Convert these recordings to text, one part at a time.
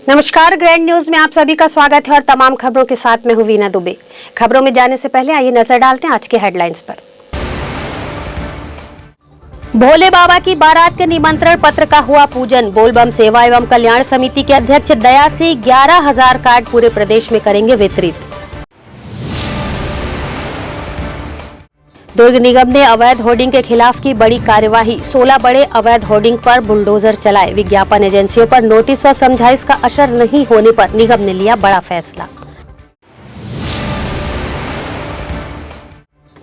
नमस्कार, grand news में आप सभी का स्वागत है और तमाम खबरों के साथ मैं हूं वीना दुबे। खबरों में जाने से पहले आइए नजर डालते हैं आज के हेडलाइंस पर। भोले बाबा की बारात के निमंत्रण पत्र का हुआ पूजन। बोलबम सेवा एवं कल्याण समिति के अध्यक्ष दया से 11,000 कार्ड पूरे प्रदेश में करेंगे वितरित। दुर्ग निगम ने अवैध होर्डिंग के खिलाफ की बड़ी कार्यवाही। 16 बड़े अवैध होर्डिंग पर बुलडोजर चलाए। विज्ञापन एजेंसियों पर नोटिस व समझाइश का असर नहीं होने पर निगम ने लिया बड़ा फैसला।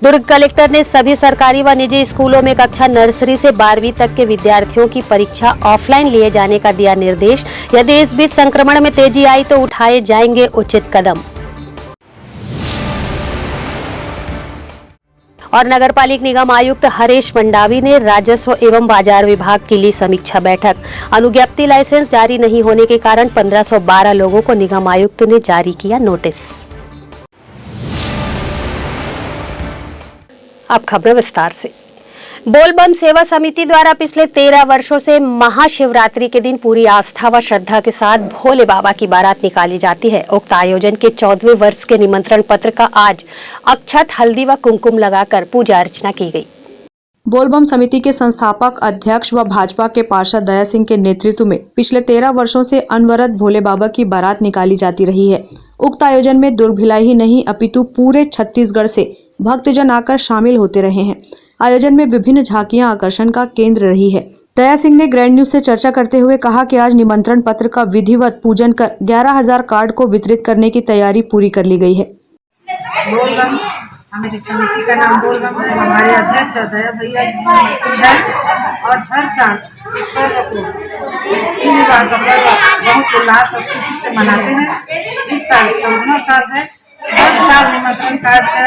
दुर्ग कलेक्टर ने सभी सरकारी व निजी स्कूलों में कक्षा नर्सरी से 12वीं तक के विद्यार्थियों की परीक्षा ऑफलाइन लिए जाने का दिया निर्देश। यदि इस बीच संक्रमण में तेजी आई तो उठाए जाएंगे उचित कदम। और नगरपालिक निगम आयुक्त हरीश मंडावी ने राजस्व एवं बाजार विभाग की ली समीक्षा बैठक। अनुज्ञप्ति लाइसेंस जारी नहीं होने के कारण 1512 लोगों को निगम आयुक्त ने जारी किया नोटिस। अब खबर विस्तार से। बोलबम सेवा समिति द्वारा पिछले 13 वर्षों से महाशिवरात्रि के दिन पूरी आस्था व श्रद्धा के साथ भोले बाबा की बारात निकाली जाती है। उक्त आयोजन के 14वें वर्ष के निमंत्रण पत्र का आज अक्षत, हल्दी व कुमकुम लगाकर पूजा अर्चना की गई। बोलबम समिति के संस्थापक अध्यक्ष व भाजपा के पार्षद दया सिंह के नेतृत्व में पिछले 13 वर्षों से अनवरत भोले बाबा की बारात निकाली जाती रही है। उक्त आयोजन में दुर्ग भिलाई ही नहीं अपितु पूरे छत्तीसगढ़ से भक्तजन आकर शामिल होते रहे हैं। आयोजन में विभिन्न झांकियां आकर्षण का केंद्र रही है। दया सिंह ने ग्रैंड न्यूज से चर्चा करते हुए कहा कि आज निमंत्रण पत्र का विधिवत पूजन कर 11,000 कार्ड को वितरित करने की तैयारी पूरी कर ली गई है। बोलबम हमारी समिति का नाम बोलबम है। हमारे अध्यक्ष दया भैया और हर साल इस पर्व को बहुत उल्लास और खुशी से मनाते हैं। इस साल 14वां साल है। हर साल निमंत्रण कार्ड का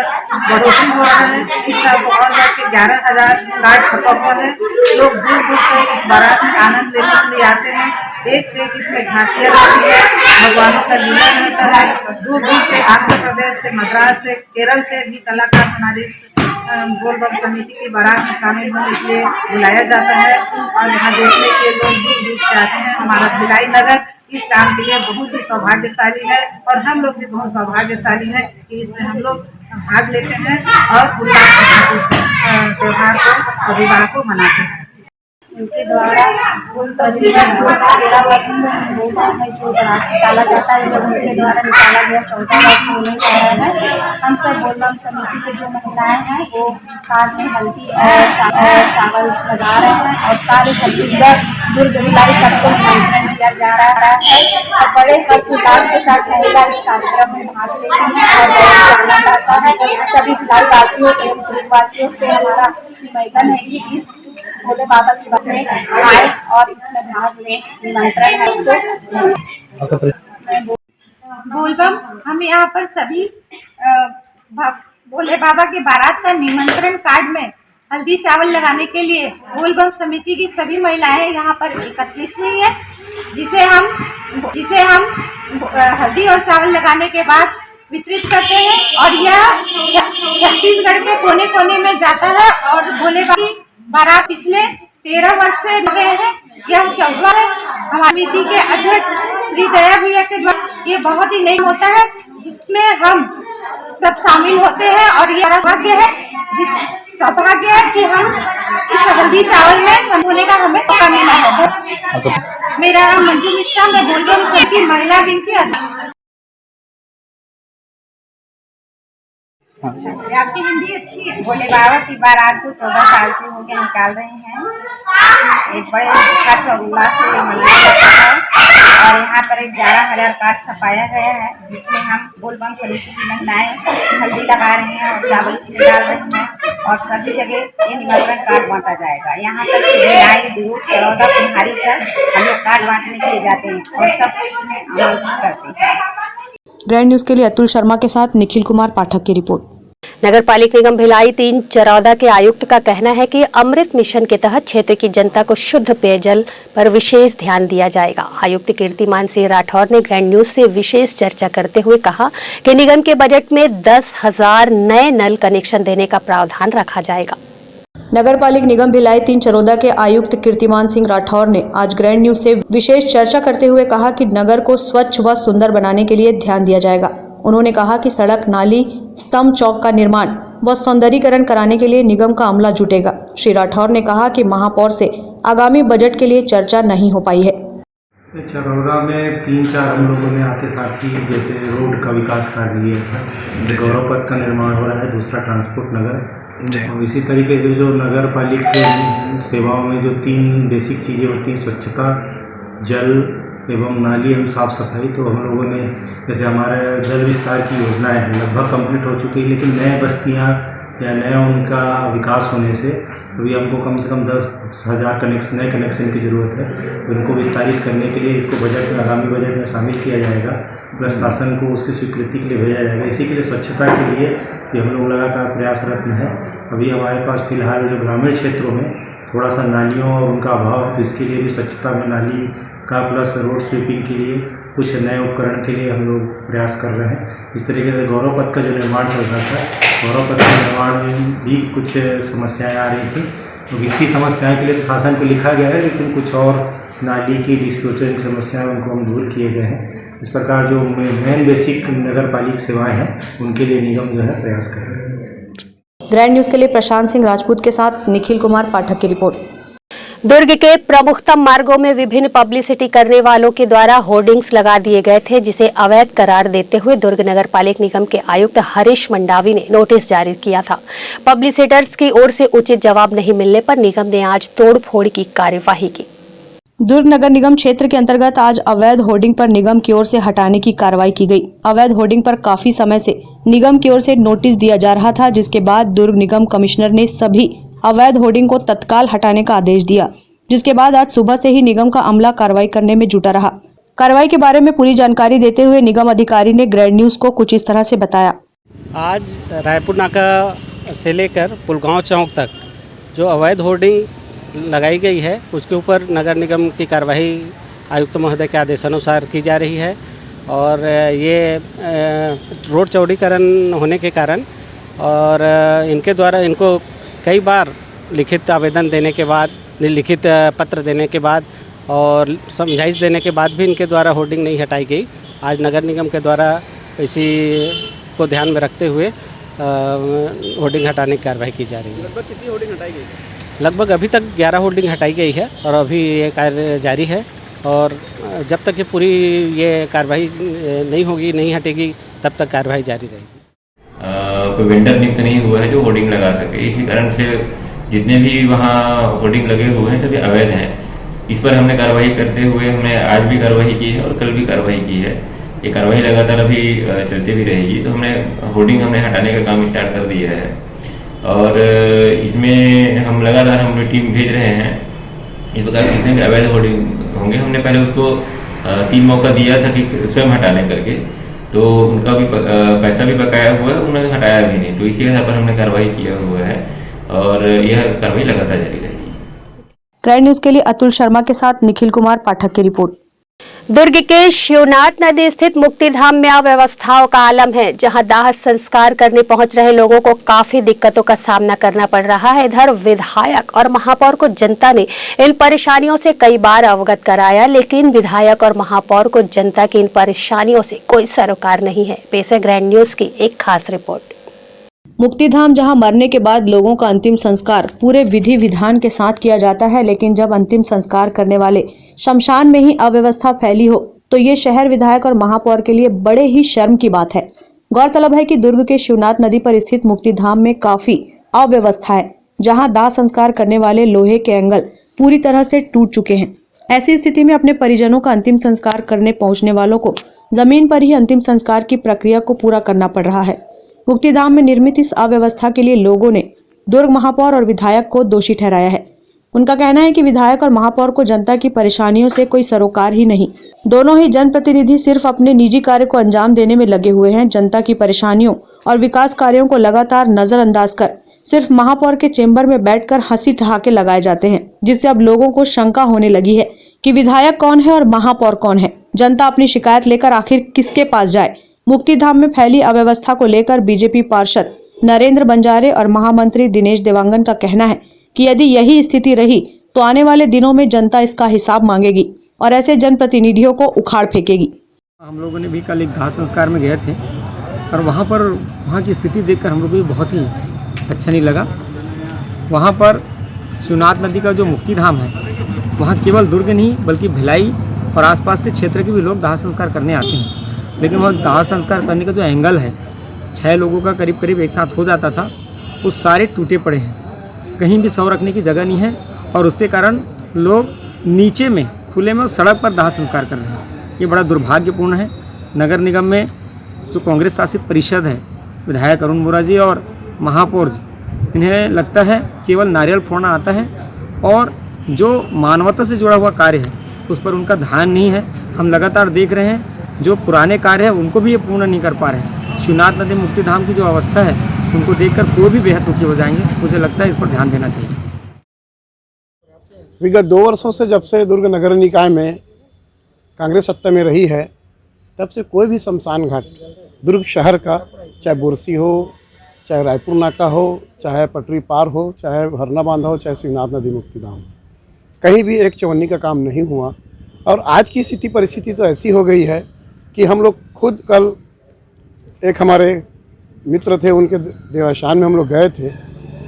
बढ़ोतरी हो रहा है। इस साल तो और बढ़ के 11,000 कार्ड छपा हुआ है। लोग दूर दूर से इस बारात में आनंद लेने के लिए आते हैं। एक से एक इसमें झांकियाँ रहती है, भगवानों का लीला रहता है। दूर दूर से आंध्र प्रदेश से, मद्रास से, केरल से भी कलाकार हमारी बोलबम समिति की बारात में शामिल होने के लिए बुलाया जाता है और यहाँ देखने के लिए लोग दूर दूर से आते हैं। हमारा भिलाई नगर इस काम के लिए बहुत ही सौभाग्यशाली है और हम लोग भी बहुत सौभाग्यशाली हैं कि इसमें हम लोग भाग लेते हैं और उल्लास के साथ इस त्योहार को, विवाह को मनाते हैं। उनके द्वारा निकाला जाता है, जब उनके द्वारा निकाला गया 14 वर्ष होने जा रहा है। हम सब बोलबम समिति के जो महिलाएं हैं वो साथ में हल्दी और चावल लगा रहे हैं और सारे छत्तीसगढ़ दुर्ग भिलाई सबको निमंत्रण दिया जा रहा है और बड़े हर्षोल्लास के साथ महिला इस कार्यक्रम में भाग लेती हैं और बहुत आनंद आता है। सभी भिलाई वासियों एवं दुर्गवासियों से हमारा निवेदन है कि इस भोले बाबा की बात में आए और इसमें भाग लें। निमंत्रण है बोलबम हम यहाँ पर सभी भोले बाबा के बारात का निमंत्रण कार्ड में हल्दी चावल लगाने के लिए बोलबम समिति की सभी महिलाएं यहाँ पर एकत्रित हुई है, जिसे हम हल्दी और चावल लगाने के बाद वितरित करते हैं और यह छत्तीसगढ़ के कोने कोने में जाता है और भोले बाबा की बारात पिछले 13 वर्ष से रहे हैं। यह 14वां है। हमारी समिति के अध्यक्ष श्री दया भैया के द्वारा ये बहुत ही नहीं होता है जिसमें हम सब शामिल होते हैं और ये सौभाग्य है कि हम इस हल्दी चावल में शामिल होने का हमें मौका मिला है। मेरा नाम मंजू मिश्रा, मैं बोलबम समिति महिला विंग की अध्यक्ष। आपकी हिंदी अच्छी है। भोले बाबा की बारात को 14 साल से होकर निकाल रहे हैं। एक बड़े उल्लास से मनाया जाता है और यहाँ पर 11,000 कार्ड छपाया गया है जिसमें हम बोलबम समिति की महिलाएं हल्दी लगा रही हैं और चावल इसमें डाल रही हैं और सभी जगह ये निमंत्रण कार्ड बांटा जाएगा। यहाँ तक भिलाई, दुर्ग, चरौदा, कुम्हारी तक हम लोग कार्ड बांटने के लिए जाते हैं और सब इसमें आमंत्रित करते हैं। ग्रैंड न्यूज के लिए अतुल शर्मा के साथ निखिल कुमार पाठक की रिपोर्ट। नगरपालिक निगम भिलाई 3 चरौदा के आयुक्त का कहना है कि अमृत मिशन के तहत क्षेत्र की जनता को शुद्ध पेयजल पर विशेष ध्यान दिया जाएगा। आयुक्त कीर्तिमान सिंह राठौर ने ग्रैंड न्यूज से विशेष चर्चा करते हुए कहा कि निगम के बजट में 10,000 नए नल कनेक्शन देने का प्रावधान रखा जाएगा। नगरपालिक निगम भिलाई 3 चरोदा के आयुक्त कीर्तिमान सिंह राठौर ने आज ग्रैंड न्यूज से विशेष चर्चा करते हुए कहा कि नगर को स्वच्छ व सुंदर बनाने के लिए ध्यान दिया जाएगा। उन्होंने कहा कि सड़क, नाली, स्तंभ चौक का निर्माण व सौंदर्यीकरण कराने के लिए निगम का अमला जुटेगा। श्री राठौर ने कहा कि महापौर से आगामी बजट के लिए चर्चा नहीं हो पाई है। चरौदा में 3-4 हम लोगों ने आते साथ ही जैसे रोड का विकास कार्य लिया था, गौरव पथ का निर्माण हो रहा है, दूसरा ट्रांसपोर्ट नगर, और इसी तरीके से जो नगर पालिका सेवाओं में जो 3 बेसिक चीज़ें होती हैं, स्वच्छता, जल एवं नाली एवं साफ़ सफाई, तो हम लोगों ने जैसे हमारे जल विस्तार की योजनाएं लगभग कंप्लीट हो चुकी है, लेकिन नए बस्तियां या नया उनका विकास होने से अभी हमको कम से कम 10,000 नए कनेक्शन की ज़रूरत है। उनको विस्तारित करने के लिए इसको बजट में, आगामी बजट में शामिल किया जाएगा, प्लस शासन को उसकी स्वीकृति के लिए भेजा जाएगा। इसी के लिए स्वच्छता के लिए भी हम लोग लगातार प्रयासरत हैं। अभी हमारे पास फिलहाल जो ग्रामीण क्षेत्रों में थोड़ा सा नालियों और उनका अभाव है, तो इसके लिए भी स्वच्छता में नाली का प्लस रोड स्वीपिंग के लिए कुछ नए उपकरण के लिए हम लोग प्रयास कर रहे हैं। इस तरीके से गौरव पथ का जो निर्माण चल रहा था, गौरव पथ के निर्माण में भी कुछ समस्याएं आ रही थी, तो वित्तीय समस्याएं के लिए तो शासन को लिखा गया है, लेकिन कुछ और नाली की डिस्पोजल की समस्याएं उनको हम दूर किए गए हैं। इस प्रकार जो मेन बेसिक नगर पालिक सेवाएँ हैं उनके लिए निगम जो है प्रयास कर रहे हैं। ग्रैंड न्यूज के लिए प्रशांत सिंह राजपूत के साथ निखिल कुमार पाठक की रिपोर्ट। दुर्ग के प्रमुखतम मार्गों में विभिन्न पब्लिसिटी करने वालों के द्वारा होर्डिंग्स लगा दिए गए थे, जिसे अवैध करार देते हुए दुर्ग नगर पालिक निगम के आयुक्त हरीश मंडावी ने नोटिस जारी किया था। पब्लिसिटर्स की ओर से उचित जवाब नहीं मिलने पर निगम ने आज तोड़फोड़ की कार्यवाही की। दुर्ग नगर निगम क्षेत्र के अंतर्गत आज अवैध होर्डिंग पर निगम की ओर से हटाने की कार्रवाई की गई। अवैध होर्डिंग पर काफी समय से निगम की ओर से नोटिस दिया जा रहा था, जिसके बाद दुर्ग निगम कमिश्नर ने सभी अवैध होर्डिंग को तत्काल हटाने का आदेश दिया, जिसके बाद आज सुबह से ही निगम का अमला कार्रवाई करने में जुटा रहा। कार्रवाई के बारे में पूरी जानकारी देते हुए निगम अधिकारी ने ग्रैंड न्यूज को कुछ इस तरह से बताया। आज रायपुर नाका से लेकर पुलगांव चौक तक जो अवैध होर्डिंग लगाई गई है, उसके ऊपर नगर निगम की कार्रवाई आयुक्त महोदय के आदेशानुसार की जा रही है। और ये रोड चौड़ीकरण होने के कारण और इनके द्वारा इनको कई बार लिखित आवेदन देने के बाद, लिखित पत्र देने के बाद और समझाइश देने के बाद भी इनके द्वारा होर्डिंग नहीं हटाई गई। आज नगर निगम के द्वारा इसी को ध्यान में रखते हुए होर्डिंग हटाने की कार्रवाई की जा रही है। लगभग कितनी होर्डिंग हटाई गई? लगभग अभी तक 11 होर्डिंग हटाई गई है और अभी ये कार्य जारी है। और जब तक ये पूरी ये कार्रवाई नहीं होगी, नहीं हटेगी, तब तक कार्रवाई जारी रहेगी। कोई वेंडर नियुक्त नहीं हुआ है जो होर्डिंग लगा सके। इसी कारण से जितने भी वहाँ होर्डिंग लगे हुए हैं सभी अवैध हैं। इस पर हमने कार्रवाई करते हुए हमने आज भी कार्रवाई की है और कल भी कार्रवाई की है। ये कार्रवाई लगातार अभी चलती भी रहेगी। तो हमने होर्डिंग हटाने का काम स्टार्ट कर दिया है और इसमें हम लगातार हम टीम भेज रहे हैं। इस प्रकार जितने भी अवैध होर्डिंग होंगे, हमने पहले उसको 3 मौका दिया था कि स्वयं हटाने करके, तो उनका भी पैसा भी बकाया हुआ है, उन्होंने हटाया भी नहीं। तो इसी आधार पर हमने कार्रवाई किया हुआ है और यह कार्रवाई लगातार जारी रहेगी। ग्रैंड न्यूज के लिए अतुल शर्मा के साथ निखिल कुमार पाठक की रिपोर्ट। दुर्ग के शिवनाथ नदी स्थित मुक्तिधाम में अव्यवस्थाओं का आलम है, जहां दाह संस्कार करने पहुंच रहे लोगों को काफी दिक्कतों का सामना करना पड़ रहा है। इधर विधायक और महापौर को जनता ने इन परेशानियों से कई बार अवगत कराया, लेकिन विधायक और महापौर को जनता की इन परेशानियों से कोई सरोकार नहीं है। पेश है ग्रैंड न्यूज की एक खास रिपोर्ट। मुक्तिधाम जहां मरने के बाद लोगों का अंतिम संस्कार पूरे विधि विधान के साथ किया जाता है, लेकिन जब अंतिम संस्कार करने वाले शमशान में ही अव्यवस्था फैली हो, तो ये शहर विधायक और महापौर के लिए बड़े ही शर्म की बात है। गौरतलब है कि दुर्ग के शिवनाथ नदी पर स्थित मुक्तिधाम में काफी अव्यवस्था है, जहां दाह संस्कार करने वाले लोहे के एंगल पूरी तरह से टूट चुके हैं। ऐसी स्थिति में अपने परिजनों का अंतिम संस्कार करने पहुंचने वालों को जमीन पर ही अंतिम संस्कार की प्रक्रिया को पूरा करना पड़ रहा है। मुक्तिधाम में निर्मित इस अव्यवस्था के लिए लोगों ने दुर्ग महापौर और विधायक को दोषी ठहराया है। उनका कहना है कि विधायक और महापौर को जनता की परेशानियों से कोई सरोकार ही नहीं। दोनों ही जनप्रतिनिधि सिर्फ अपने निजी कार्य को अंजाम देने में लगे हुए हैं। जनता की परेशानियों और विकास कार्यों को लगातार नजरअंदाज कर सिर्फ महापौर के चेंबर में बैठकर हंसी ठहाके लगाए जाते हैं, जिससे अब लोगों को शंका होने लगी है कि विधायक कौन है और महापौर कौन है। जनता अपनी शिकायत लेकर आखिर किसके पास जाए। मुक्तिधाम में फैली अव्यवस्था को लेकर बीजेपी पार्षद नरेंद्र बंजारे और महामंत्री दिनेश देवांगन का कहना है कि यदि यही स्थिति रही तो आने वाले दिनों में जनता इसका हिसाब मांगेगी और ऐसे जनप्रतिनिधियों को उखाड़ फेंकेगी। हम लोगों ने भी कल एक दाह संस्कार में गए थे और वहाँ की स्थिति देखकर हम लोग को भी बहुत ही अच्छा नहीं लगा। वहाँ पर शिवनाथ नदी का जो मुक्ति धाम है, वहाँ केवल दुर्ग नहीं बल्कि भिलाई और आसपास के क्षेत्र के भी लोग दाह संस्कार करने आते हैं। लेकिन वह दाह संस्कार करने का जो एंगल है, 6 लोगों का करीब करीब एक साथ हो जाता था, वो सारे टूटे पड़े हैं। कहीं भी शव रखने की जगह नहीं है और उसके कारण लोग नीचे में खुले में सड़क पर दाह संस्कार कर रहे हैं। ये बड़ा दुर्भाग्यपूर्ण है। नगर निगम में जो कांग्रेस शासित परिषद है, विधायक अरुण बोरा जी और महापौर जी, इन्हें लगता है केवल नारियल फोड़ना आता है और जो मानवता से जुड़ा हुआ कार्य है उस पर उनका ध्यान नहीं है। हम लगातार देख रहे हैं जो पुराने कार्य हैं उनको भी ये पूर्ण नहीं कर पा रहे हैं। शिवनाथ नदी मुक्ति धाम की जो अवस्था है उनको देखकर कोई भी बेहद दुखी हो जाएंगे। मुझे लगता है इस पर ध्यान देना चाहिए। विगत 2 वर्षों से जब से दुर्ग नगर निकाय में कांग्रेस सत्ता में रही है, तब से कोई भी शमशान घाट दुर्ग शहर का, चाहे बुरसी हो, चाहे रायपुर नाका हो, चाहे पटरी पार हो, चाहे हरना बांधा हो, चाहे शिवनाथ नदी मुक्ति धाम, कहीं भी एक चवन्नी का काम नहीं हुआ। और आज की स्थिति परिस्थिति तो ऐसी हो गई है कि हम लोग खुद कल एक हमारे मित्र थे, उनके देवस्थान में हम लोग गए थे।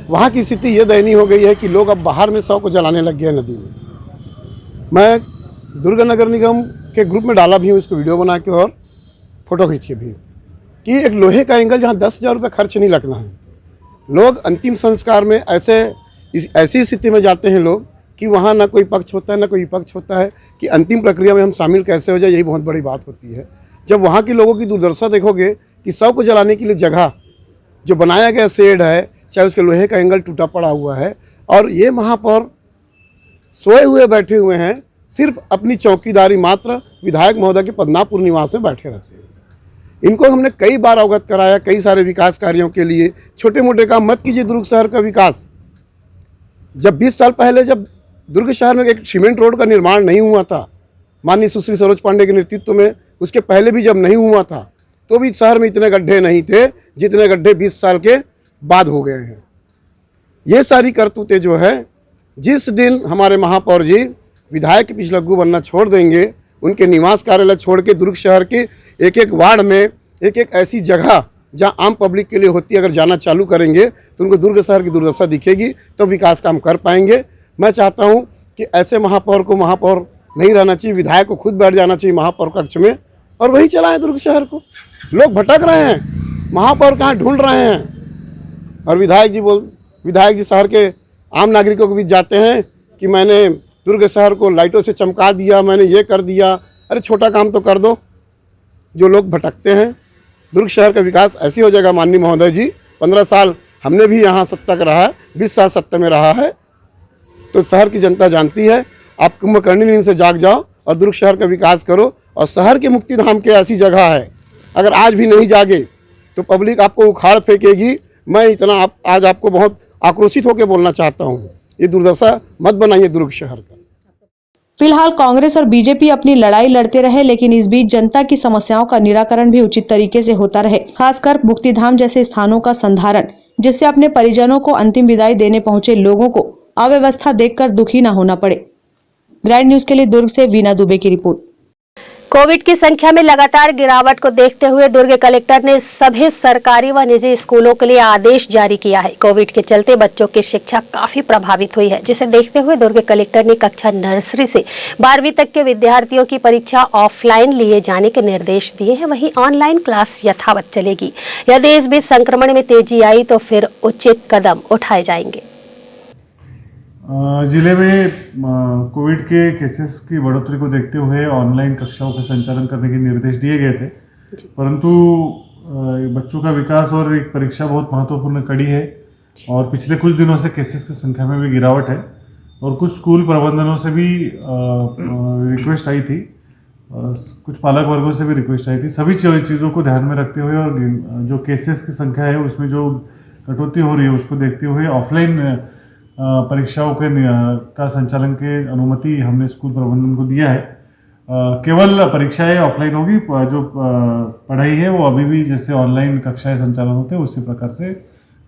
वहाँ की स्थिति ये दयनीय हो गई है कि लोग अब बाहर में शव को जलाने लग गए नदी में। मैं दुर्ग नगर निगम के ग्रुप में डाला भी हूँ इसको, वीडियो बना के और फोटो खींच के भी, कि एक लोहे का एंगल जहाँ 10,000 रुपये खर्च नहीं लगना है। लोग अंतिम संस्कार में ऐसी स्थिति में जाते हैं लोग कि वहाँ ना कोई पक्ष होता है ना कोई विपक्ष होता है, कि अंतिम प्रक्रिया में हम शामिल कैसे हो जाए, यही बहुत बड़ी बात होती है। जब वहाँ के लोगों की दुर्दशा देखोगे कि शव को जलाने के लिए जगह जो बनाया गया शेड है, चाहे उसके लोहे का एंगल टूटा पड़ा हुआ है, और ये महापौर सोए हुए बैठे हुए हैं, सिर्फ अपनी चौकीदारी मात्र विधायक महोदय के पद्मापुर निवास में बैठे रहते हैं। इनको हमने कई बार अवगत कराया, कई सारे विकास कार्यों के लिए। छोटे मोटे काम मत कीजिए दुर्ग शहर का विकास। जब 20 साल पहले जब दुर्ग शहर में एक सीमेंट रोड का निर्माण नहीं हुआ था, माननीय सुश्री सरोज पांडे के नेतृत्व में, उसके पहले भी जब नहीं हुआ था, तो भी शहर में इतने गड्ढे नहीं थे जितने गड्ढे 20 साल के बाद हो गए हैं। ये सारी करतूतें जो है, जिस दिन हमारे महापौर जी विधायक के पिछलग्गू बनना छोड़ देंगे, उनके निवास कार्यालय छोड़ के दुर्ग शहर के एक एक वार्ड में एक एक ऐसी जगह जहां आम पब्लिक के लिए होती है, अगर जाना चालू करेंगे तो उनको दुर्ग शहर की दुर्दशा दिखेगी, तो विकास काम कर पाएंगे। मैं चाहता हूं कि ऐसे महापौर को महापौर नहीं रहना चाहिए, विधायक को खुद बैठ जाना चाहिए महापौर कक्ष में और वही चलाएं दुर्ग शहर को। लोग भटक रहे हैं, महापौर कहाँ ढूंढ रहे हैं। और विधायक जी शहर के आम नागरिकों के बीच जाते हैं कि मैंने दुर्ग शहर को लाइटों से चमका दिया, मैंने ये कर दिया। अरे छोटा काम तो कर दो। जो लोग भटकते हैं, दुर्ग शहर का विकास ऐसे हो जाएगा। माननीय महोदय जी, 15 साल हमने भी यहाँ सत्ता का रहा है, 20 साल सत्ता में रहा है, तो शहर की जनता जानती है। आप कुंभकर्णी नींद से जाग जाओ और दुर्ग शहर का विकास करो। और शहर के मुक्ति धाम के ऐसी जगह है, अगर आज भी नहीं जागे तो पब्लिक आपको उखाड़ फेंकेगी। मैं इतना आज आपको बहुत आक्रोशित होकर बोलना चाहता हूँ, ये दुर्दशा मत बनाइए दुर्ग शहर का। फिलहाल कांग्रेस और बीजेपी अपनी लड़ाई लड़ते रहे, लेकिन इस बीच जनता की समस्याओं का निराकरण भी उचित तरीके से होता रहे, खासकर मुक्तिधाम जैसे स्थानों का संधारण, जिससे अपने परिजनों को अंतिम विदाई देने पहुंचे लोगों को अव्यवस्था देखकर दुखी न होना पड़े। ग्राइड न्यूज के लिए दुर्ग से वीना दुबे की रिपोर्ट। कोविड की संख्या में लगातार गिरावट को देखते हुए दुर्ग कलेक्टर ने सभी सरकारी व निजी स्कूलों के लिए आदेश जारी किया है। कोविड के चलते बच्चों की शिक्षा काफी प्रभावित हुई है, जिसे देखते हुए दुर्ग कलेक्टर ने कक्षा नर्सरी से 12वीं तक के विद्यार्थियों की परीक्षा ऑफलाइन लिए जाने के निर्देश दिए हैं। वहीं ऑनलाइन क्लास यथावत चलेगी। यदि इस बीच संक्रमण में तेजी आई तो फिर उचित कदम उठाए जाएंगे। जिले में कोविड के केसेस की बढ़ोतरी को देखते हुए ऑनलाइन कक्षाओं के संचालन करने के निर्देश दिए गए थे, परंतु बच्चों का विकास और एक परीक्षा बहुत महत्वपूर्ण कड़ी है और पिछले कुछ दिनों से केसेस की संख्या में भी गिरावट है और कुछ स्कूल प्रबंधनों से भी रिक्वेस्ट आई थी, कुछ पालक वर्गों से भी रिक्वेस्ट आई थी। सभी चीज़ों को ध्यान में रखते हुए और जो केसेस की संख्या है उसमें जो कटौती हो रही है उसको देखते हुए ऑफलाइन परीक्षाओं का संचालन के अनुमति हमने स्कूल प्रबंधन को दिया है। केवल परीक्षाएं ऑफलाइन होगी, जो पढ़ाई है वो अभी भी जैसे ऑनलाइन कक्षाएं संचालन होते हैं उसी प्रकार से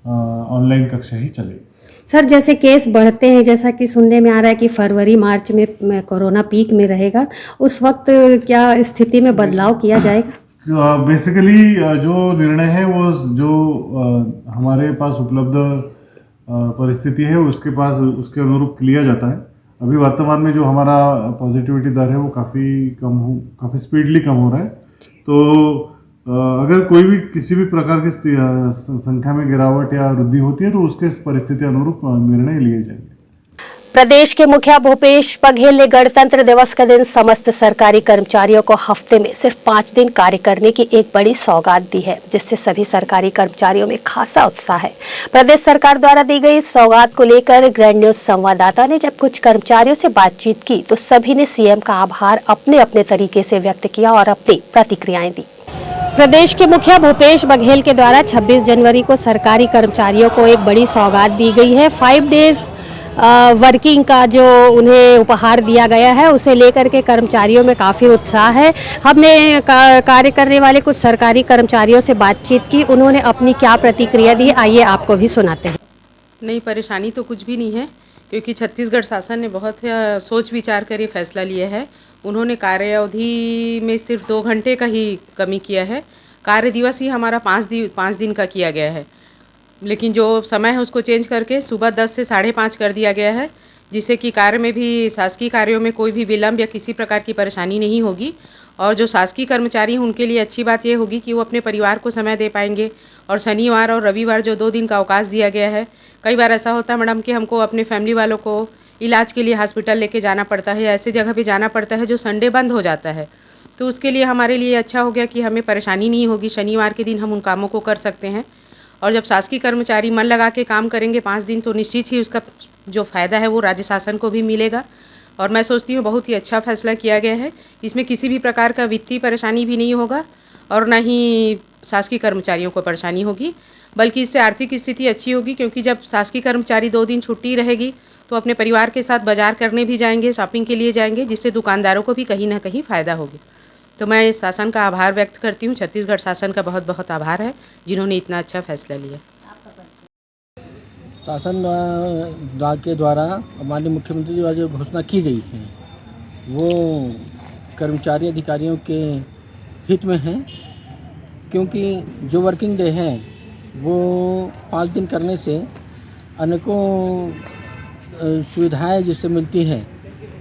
ऑनलाइन कक्षा ही चलेगी। सर जैसे केस बढ़ते हैं, जैसा कि सुनने में आ रहा है कि फरवरी मार्च में कोरोना पीक में रहेगा, उस वक्त क्या स्थिति में बदलाव किया जाएगा? बेसिकली जो निर्णय है वो जो हमारे पास उपलब्ध परिस्थिति है उसके अनुरूप लिया जाता है। अभी वर्तमान में जो हमारा पॉजिटिविटी दर है वो काफ़ी स्पीडली कम हो रहा है। तो अगर कोई भी किसी भी प्रकार की संख्या में गिरावट या वृद्धि होती है तो उसके परिस्थिति अनुरूप निर्णय लिए जाएंगे। प्रदेश के मुखिया भूपेश बघेल ने गणतंत्र दिवस के दिन समस्त सरकारी कर्मचारियों को हफ्ते में सिर्फ 5 दिन कार्य करने की एक बड़ी सौगात दी है, जिससे सभी सरकारी कर्मचारियों में खासा उत्साह है। प्रदेश सरकार द्वारा दी गई इस सौगात को लेकर ग्रैंड न्यूज संवाददाता ने जब कुछ कर्मचारियों से बातचीत की तो सभी ने सीएम का आभार अपने अपने तरीके से व्यक्त किया और अपनी प्रतिक्रियाएं दी। प्रदेश के मुखिया भूपेश बघेल के द्वारा 26 जनवरी को सरकारी कर्मचारियों को एक बड़ी सौगात दी गई है। 5 डेज वर्किंग का जो उन्हें उपहार दिया गया है उसे लेकर के कर्मचारियों में काफ़ी उत्साह है। हमने कार्य करने वाले कुछ सरकारी कर्मचारियों से बातचीत की, उन्होंने अपनी क्या प्रतिक्रिया दी, आइए आपको भी सुनाते हैं। नहीं, परेशानी तो कुछ भी नहीं है, क्योंकि छत्तीसगढ़ शासन ने बहुत सोच विचार कर ये फैसला लिया है। उन्होंने कार्य अवधि में सिर्फ 2 घंटे का ही कमी किया है। कार्य दिवस ही हमारा 5 दिन का किया गया है, लेकिन जो समय है उसको चेंज करके सुबह 10 से 5:30 कर दिया गया है, जिससे कि कार्य में भी शासकीय कार्यों में कोई भी विलम्ब या किसी प्रकार की परेशानी नहीं होगी। और जो शासकीय कर्मचारी हैं उनके लिए अच्छी बात ये होगी कि वो अपने परिवार को समय दे पाएंगे। और शनिवार और रविवार जो 2 दिन का अवकाश दिया गया है, कई बार ऐसा होता है मैडम कि हमको अपने फैमिली वालों को इलाज के लिए हॉस्पिटल लेके जाना पड़ता है, ऐसे जगह पे जाना पड़ता है जो संडे बंद हो जाता है। तो उसके लिए हमारे लिए अच्छा हो गया कि हमें परेशानी नहीं होगी, शनिवार के दिन हम उन कामों को कर सकते हैं। और जब शासकीय कर्मचारी मन लगा के काम करेंगे 5 दिन, तो निश्चित ही उसका जो फ़ायदा है वो राज्य शासन को भी मिलेगा। और मैं सोचती हूँ बहुत ही अच्छा फैसला किया गया है। इसमें किसी भी प्रकार का वित्तीय परेशानी भी नहीं होगा और ना ही शासकीय कर्मचारियों को परेशानी होगी, बल्कि इससे आर्थिक स्थिति अच्छी होगी, क्योंकि जब शासकीय कर्मचारी 2 दिन छुट्टी रहेगी तो अपने परिवार के साथ बाजार करने भी जाएंगे, शॉपिंग के लिए जाएंगे, जिससे दुकानदारों को भी कहीं ना कहीं फ़ायदा होगी। तो मैं इस शासन का आभार व्यक्त करती हूँ। छत्तीसगढ़ शासन का बहुत बहुत आभार है जिन्होंने इतना अच्छा फैसला लिया। शासन के द्वारा माननीय मुख्यमंत्री द्वारा जो घोषणा की गई है वो कर्मचारी अधिकारियों के हित में है, क्योंकि जो वर्किंग डे है वो 5 दिन करने से अनेकों सुविधाएं जिससे मिलती है।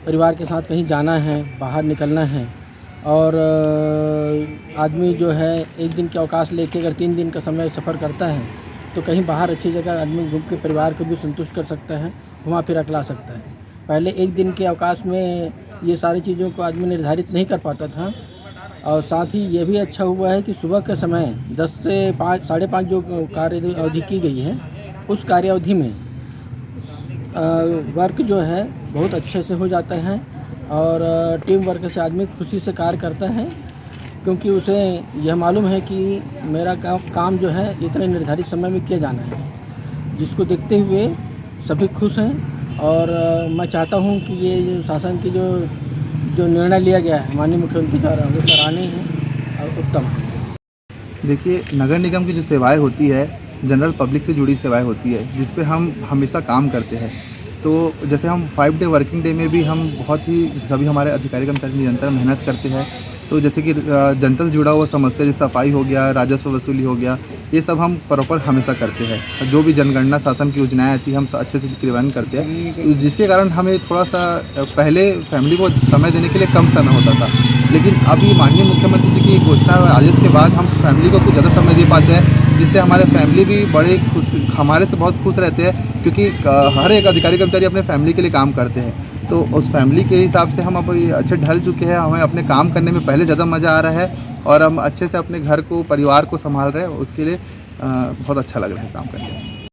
परिवार के साथ कहीं जाना है, बाहर निकलना है, और आदमी जो है 1 दिन के अवकाश लेके अगर 3 दिन का समय सफ़र करता है तो कहीं बाहर अच्छी जगह आदमी घूम के परिवार को भी संतुष्ट कर सकता है, घुमा फिरा ला सकता है। पहले 1 दिन के अवकाश में ये सारी चीज़ों को आदमी निर्धारित नहीं कर पाता था। और साथ ही ये भी अच्छा हुआ है कि सुबह के समय 10 से 5, 5:30 जो कार्य अवधि की गई है, उस कार्य अवधि में वर्क जो है बहुत अच्छे से हो जाता है और टीम वर्क से आदमी खुशी से कार्य करता है, क्योंकि उसे यह मालूम है कि मेरा काम जो है इतने निर्धारित समय में किया जाना है, जिसको देखते हुए सभी खुश हैं। और मैं चाहता हूं कि ये जो शासन की जो निर्णय लिया गया है माननीय मुख्यमंत्री द्वारा, वो सराहनीय है और उत्तम है। देखिए, नगर निगम की जो सेवाएं होती है जनरल पब्लिक से जुड़ी सेवाएं होती है, जिस पे हम हमेशा काम करते हैं। तो जैसे हम 5 डे वर्किंग डे में भी हम बहुत ही सभी हमारे अधिकारी कर्मचारी निरंतर मेहनत करते हैं। तो जैसे कि जनता से जुड़ा हुआ समस्या जैसे सफाई हो गया, राजस्व वसूली हो गया, ये सब हम प्रॉपर हमेशा करते हैं। जो भी जनगणना शासन की योजनाएं आती हैं हम अच्छे से क्रियान्वयन करते हैं, जिसके कारण हमें थोड़ा सा पहले फैमिली को समय देने के लिए कम समय होता था, लेकिन अभी माननीय मुख्यमंत्री जी की घोषणा और आदेश के बाद हम फैमिली को कुछ ज़्यादा समय दे पाते हैं, जिससे हमारे फैमिली भी बड़े खुश, हमारे से बहुत खुश रहते हैं, क्योंकि हर एक अधिकारी कर्मचारी अपने फैमिली के लिए काम करते हैं। तो उस फैमिली के हिसाब से हम अब अच्छे ढल चुके हैं, हमें अपने काम करने में पहले ज़्यादा मज़ा आ रहा है और हम अच्छे से अपने घर को, परिवार को संभाल रहे हैं। उसके लिए बहुत अच्छा लग रहा है काम करने में।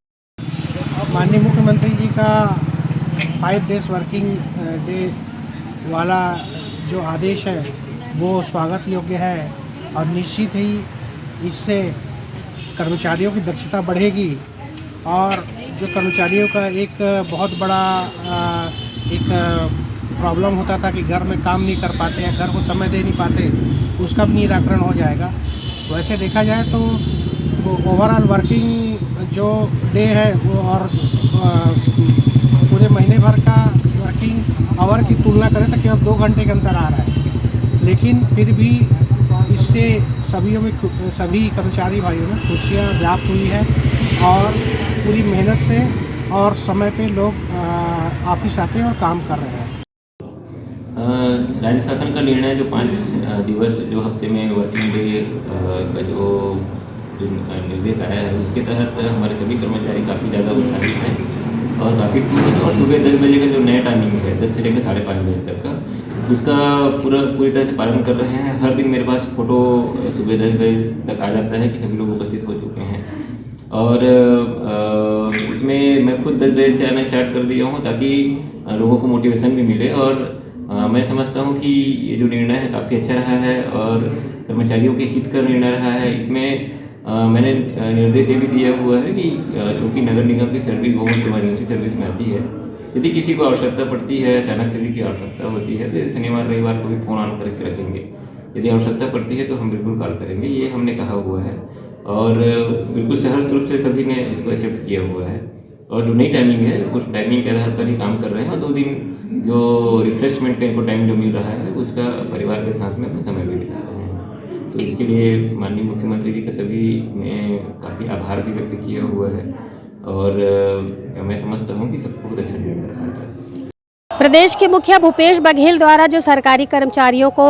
माननीय मुख्यमंत्री जी का 5 डेज वर्किंग डे वाला जो आदेश है वो स्वागत योग्य है और निश्चित ही इससे कर्मचारियों की दक्षता बढ़ेगी और जो कर्मचारियों का एक बहुत बड़ा एक प्रॉब्लम होता था कि घर में काम नहीं कर पाते या घर को समय दे नहीं पाते, उसका भी निराकरण हो जाएगा। वैसे देखा जाए तो ओवरऑल वर्किंग जो डे है वो और पूरे महीने भर का वर्किंग आवर की तुलना करें तो केवल 2 घंटे का अंतर आ रहा है, लेकिन फिर भी इससे सभी कर्मचारी भाइयों में खुशियाँ व्याप्त हुई है और पूरी मेहनत से और समय पे लोग ऑफिस आते हैं और काम कर रहे हैं। राज्य शासन का निर्णय जो 5 दिवस जो हफ्ते में वर्किंग डे का जो निर्देश आया है उसके तहत हमारे सभी कर्मचारी काफ़ी ज़्यादा उत्साहित हैं और काफ़ी खुश हैं और सुबह 10 बजे का जो नया टाइमिंग है 10 से लेकर 5:30 बजे तक का उसका पूरी तरह से पालन कर रहे हैं। हर दिन मेरे पास फ़ोटो सुबह 10 बजे तक आ जाता है कि सभी लोग उपस्थित हो चुके हैं और इसमें मैं खुद 10 बजे से आना स्टार्ट कर दिया हूँ ताकि लोगों को मोटिवेशन भी मिले और मैं समझता हूँ कि ये जो निर्णय है काफ़ी अच्छा रहा है और कर्मचारियों के हित का निर्णय रहा है। इसमें मैंने निर्देश ये भी दिया हुआ है कि चूँकि नगर निगम की सर्विस बहुत इमरजेंसी सर्विस में आती है, यदि किसी को आवश्यकता पड़ती है, अचानक से की आवश्यकता होती है तो शनिवार रविवार को भी फ़ोन ऑन करके रखेंगे। यदि आवश्यकता पड़ती है तो हम बिल्कुल कॉल करेंगे, ये हमने कहा हुआ है और बिल्कुल सहर्ष रूप से सभी ने इसको एक्सेप्ट किया हुआ है और जो नई टाइमिंग है उस टाइमिंग के आधार पर ही काम कर रहे हैं और 2 दिन जो रिफ्रेशमेंट का इनको टाइम जो मिल रहा है उसका परिवार के साथ में अपना समय भी बिता रहे हैं। तो इसके लिए माननीय मुख्यमंत्री जी का सभी ने काफ़ी आभार भी व्यक्त किया हुआ है और मैं समझता हूँ कि सबको बहुत अच्छा निर्णय रहा है। प्रदेश के मुखिया भूपेश बघेल द्वारा जो सरकारी कर्मचारियों को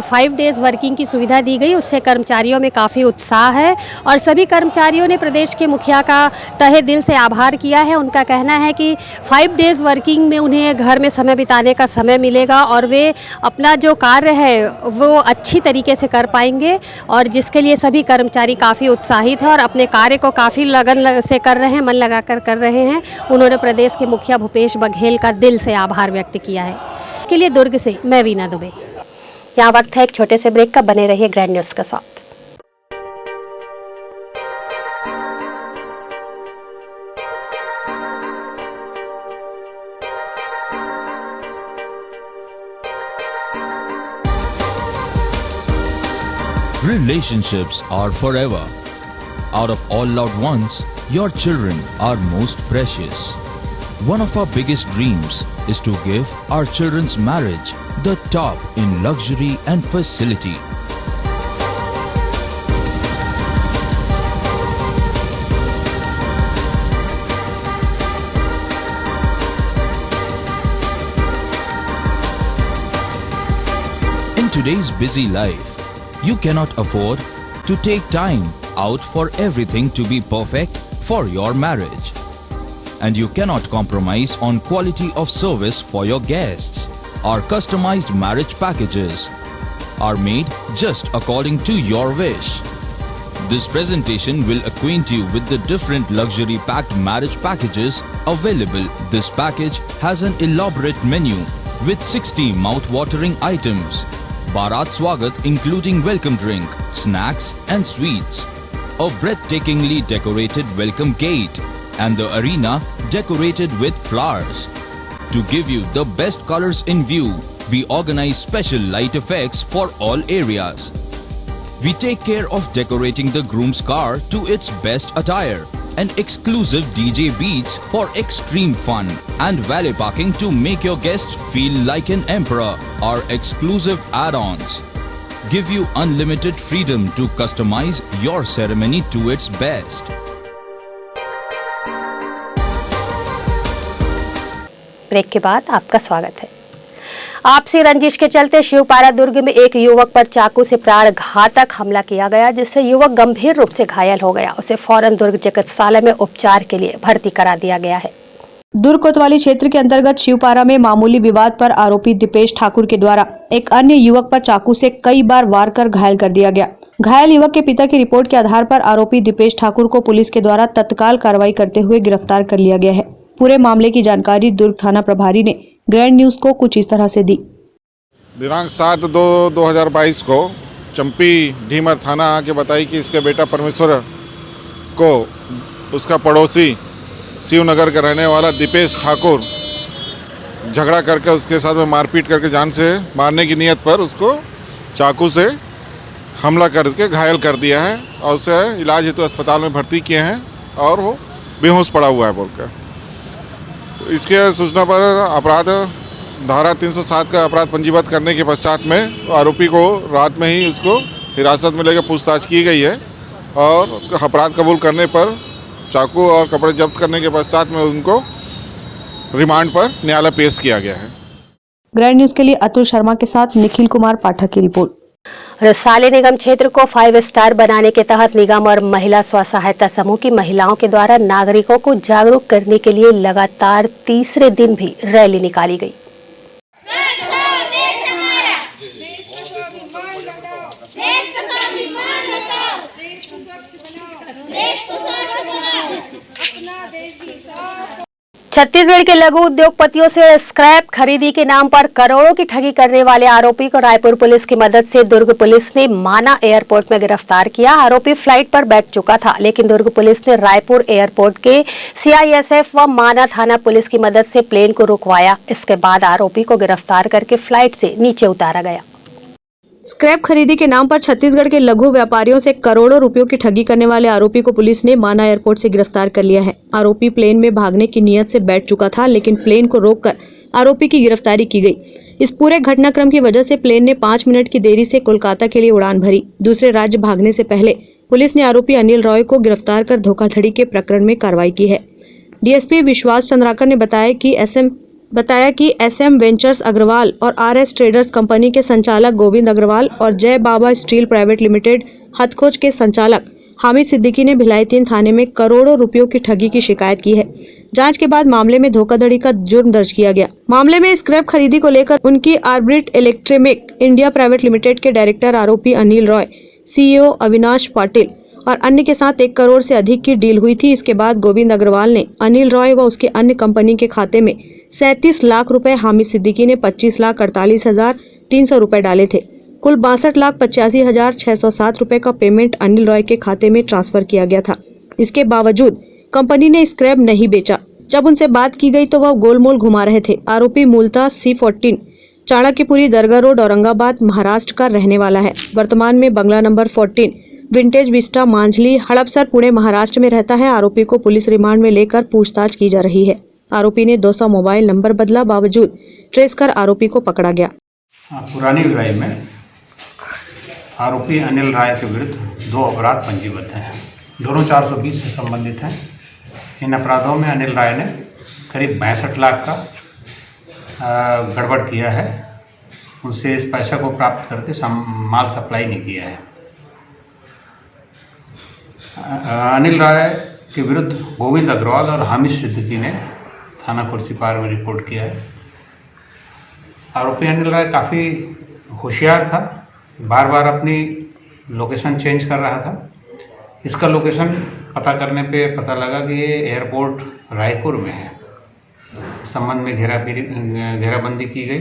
5 डेज वर्किंग की सुविधा दी गई उससे कर्मचारियों में काफ़ी उत्साह है और सभी कर्मचारियों ने प्रदेश के मुखिया का तहे दिल से आभार किया है। उनका कहना है कि 5 डेज वर्किंग में उन्हें घर में समय बिताने का समय मिलेगा और वे अपना जो कार्य है वो अच्छी तरीके से कर पाएंगे और जिसके लिए सभी कर्मचारी काफ़ी उत्साहित हैं और अपने कार्य को काफ़ी लगन से कर रहे हैं, मन लगाकर कर रहे हैं। उन्होंने प्रदेश के मुखिया भूपेश बघेल का दिल से आभार व्यक्त किया है। के लिए दुर्ग से मैं वीना दुबे। यहाँ वक्त है एक छोटे से ब्रेक का, बने रहिए ग्रैंड न्यूज़ के साथ। Relationships are forever. Out of all loved ones, your children are most precious. One of our biggest dreams is to give our children's marriage the top in luxury and facility. In today's busy life, you cannot afford to take time out for everything to be perfect for your marriage. And you cannot compromise on quality of service for your guests. Our customized marriage packages are made just according to your wish. This presentation will acquaint you with the different luxury packed marriage packages available. This package has an elaborate menu with 60 mouth-watering items. Bharat Swagat including welcome drink, snacks and sweets. A breathtakingly decorated welcome gate and the arena decorated with flowers. To give you the best colors in view, we organize special light effects for all areas. We take care of decorating the groom's car to its best attire and exclusive DJ beats for extreme fun and valet parking to make your guests feel like an emperor. Our exclusive add-ons give you unlimited freedom to customize your ceremony to its best. Break के बाद आपका स्वागत है। आपसी रंजिश के चलते शिवपारा दुर्ग में एक युवक पर चाकू से प्राणघातक हमला किया गया, जिससे युवक गंभीर रूप से घायल हो गया। उसे फौरन दुर्ग चिकित्सालय में उपचार के लिए भर्ती करा दिया गया है। दुर्ग कोतवाली क्षेत्र के अंतर्गत शिवपारा में मामूली विवाद पर आरोपी दीपेश ठाकुर के द्वारा एक अन्य युवक पर चाकू से कई बार वार कर घायल कर दिया गया। घायल युवक के पिता की रिपोर्ट के आधार पर आरोपी दीपेश ठाकुर को पुलिस के द्वारा तत्काल कार्रवाई करते हुए गिरफ्तार कर लिया गया है। पूरे मामले की जानकारी दुर्ग थाना प्रभारी ने ग्रैंड न्यूज को कुछ इस तरह से दी। दिनांक 7/2/2022 को चंपी ढीमर थाना आके बताई कि इसके बेटा परमेश्वर को उसका पड़ोसी शिवनगर का रहने वाला दीपेश ठाकुर झगड़ा करके उसके साथ में मारपीट करके जान से मारने की नीयत पर उसको चाकू से हमला करके घायल कर दिया है और उसे इलाज हेतु अस्पताल में भर्ती किए हैं। और वो बेहोश पड़ा हुआ है बोलकर। तो इसके सूचना पर अपराध धारा 307 का अपराध पंजीबद्ध करने के पश्चात में आरोपी को रात में ही उसको हिरासत में लेकर पूछताछ की गई है और अपराध कबूल करने पर चाकू और कपड़े जब्त करने के पश्चात में उनको रिमांड पर न्यायालय पेश किया गया है। ग्रैंड न्यूज के लिए अतुल शर्मा के साथ निखिल कुमार पाठक की रिपोर्ट। रसाले निगम क्षेत्र को 5 स्टार बनाने के तहत निगम और महिला स्व सहायता समूह की महिलाओं के द्वारा नागरिकों को जागरूक करने के लिए लगातार तीसरे दिन भी रैली निकाली गई। छत्तीसगढ़ के लघु उद्योगपतियों से स्क्रैप खरीदी के नाम पर करोड़ों की ठगी करने वाले आरोपी को रायपुर पुलिस की मदद से दुर्ग पुलिस ने माना एयरपोर्ट में गिरफ्तार किया। आरोपी फ्लाइट पर बैठ चुका था, लेकिन दुर्ग पुलिस ने रायपुर एयरपोर्ट के CISF व माना थाना पुलिस की मदद से प्लेन को रुकवाया। इसके बाद आरोपी को गिरफ्तार करके फ्लाइट से नीचे उतारा गया। स्क्रैप खरीदी के नाम पर छत्तीसगढ़ के लघु व्यापारियों से करोड़ों रुपयों की ठगी करने वाले आरोपी को पुलिस ने माना एयरपोर्ट से गिरफ्तार कर लिया है। आरोपी प्लेन में भागने की नियत से बैठ चुका था, लेकिन प्लेन को रोककर आरोपी की गिरफ्तारी की गई। इस पूरे घटनाक्रम की वजह से प्लेन ने 5 मिनट की देरी से कोलकाता के लिए उड़ान भरी। दूसरे राज्य भागने से पहले पुलिस ने आरोपी अनिल रॉय को गिरफ्तार कर धोखाधड़ी के प्रकरण में कार्रवाई की है। DSP विश्वास चंद्राकर ने बताया कि SM वेंचर्स अग्रवाल और RS ट्रेडर्स कंपनी के संचालक गोविंद अग्रवाल और जय बाबा स्टील प्राइवेट लिमिटेड हथखोज के संचालक हामिद सिद्दीकी ने भिलाई 3 थाने में करोड़ों रुपयों की ठगी की शिकायत की है। जांच के बाद मामले में धोखाधड़ी का जुर्म दर्ज किया गया। मामले में स्क्रैप खरीदी को लेकर उनकी orbit electric India private limited के डायरेक्टर आरोपी अनिल रॉय, CEO अविनाश पाटिल और अन्य के साथ 1 करोड़ से अधिक की डील हुई थी। इसके बाद गोविंद अग्रवाल ने अनिल रॉय व उसके अन्य कंपनी के खाते में 37 लाख रुपए, हामिद सिद्दीकी ने 25,48,300 रुपए डाले थे। कुल 62,85,607 रुपए का पेमेंट अनिल रॉय के खाते में ट्रांसफर किया गया था। इसके बावजूद कंपनी ने स्क्रैप नहीं बेचा। जब उनसे बात की गई तो वह गोलमोल घुमा रहे थे। आरोपी मूलतः C14 चाणक्यपुरी दरगाह रोड औरंगाबाद महाराष्ट्र का रहने वाला है। वर्तमान में बंगला number 14 vintage vista Manjhli Hadapsar Pune Maharashtra में रहता है। आरोपी को पुलिस रिमांड में लेकर पूछताछ की जा रही है। आरोपी ने 200 मोबाइल नंबर बदला, बावजूद ट्रेस कर आरोपी को पकड़ा गया। पुरानी भिलाई में आरोपी अनिल राय के विरुद्ध 2 अपराध पंजीबद्ध हैं। दोनों 420 से संबंधित हैं। इन अपराधों में अनिल राय ने करीब 62 लाख का गड़बड़ किया है। उनसे इस पैसे को प्राप्त करके माल सप्लाई नहीं किया है। अनिल राय के विरुद्ध गोविंद अग्रवाल और हामिद सिद्दीकी ने थाना खुर्सीपार में रिपोर्ट किया है। आरोपी अनिल राय काफ़ी होशियार था, बार बार अपनी लोकेशन चेंज कर रहा था। इसका लोकेशन पता करने पे पता लगा कि ये एयरपोर्ट रायपुर में है। इस संबंध में घेराबंदी की गई,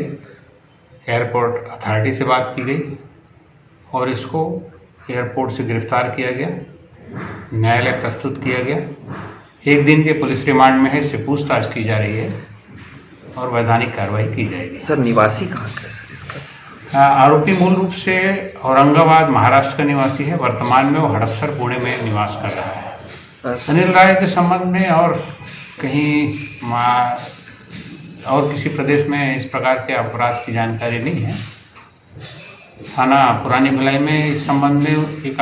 एयरपोर्ट अथॉरिटी से बात की गई और इसको एयरपोर्ट से गिरफ्तार किया गया, न्यायालय प्रस्तुत किया गया। 1 दिन के पुलिस रिमांड में है, इससे पूछताछ की जा रही है और वैधानिक कार्रवाई की जाएगी। सर निवासी कहाँ का है सर इसका? आरोपी मूल रूप से औरंगाबाद महाराष्ट्र का निवासी है। वर्तमान में वो हड़पसर पुणे में निवास कर रहा है। अनिल राय के संबंध में और कहीं और किसी प्रदेश में इस प्रकार के अपराध की जानकारी नहीं है। थाना पुरानी भिलाई में इस संबंध में एक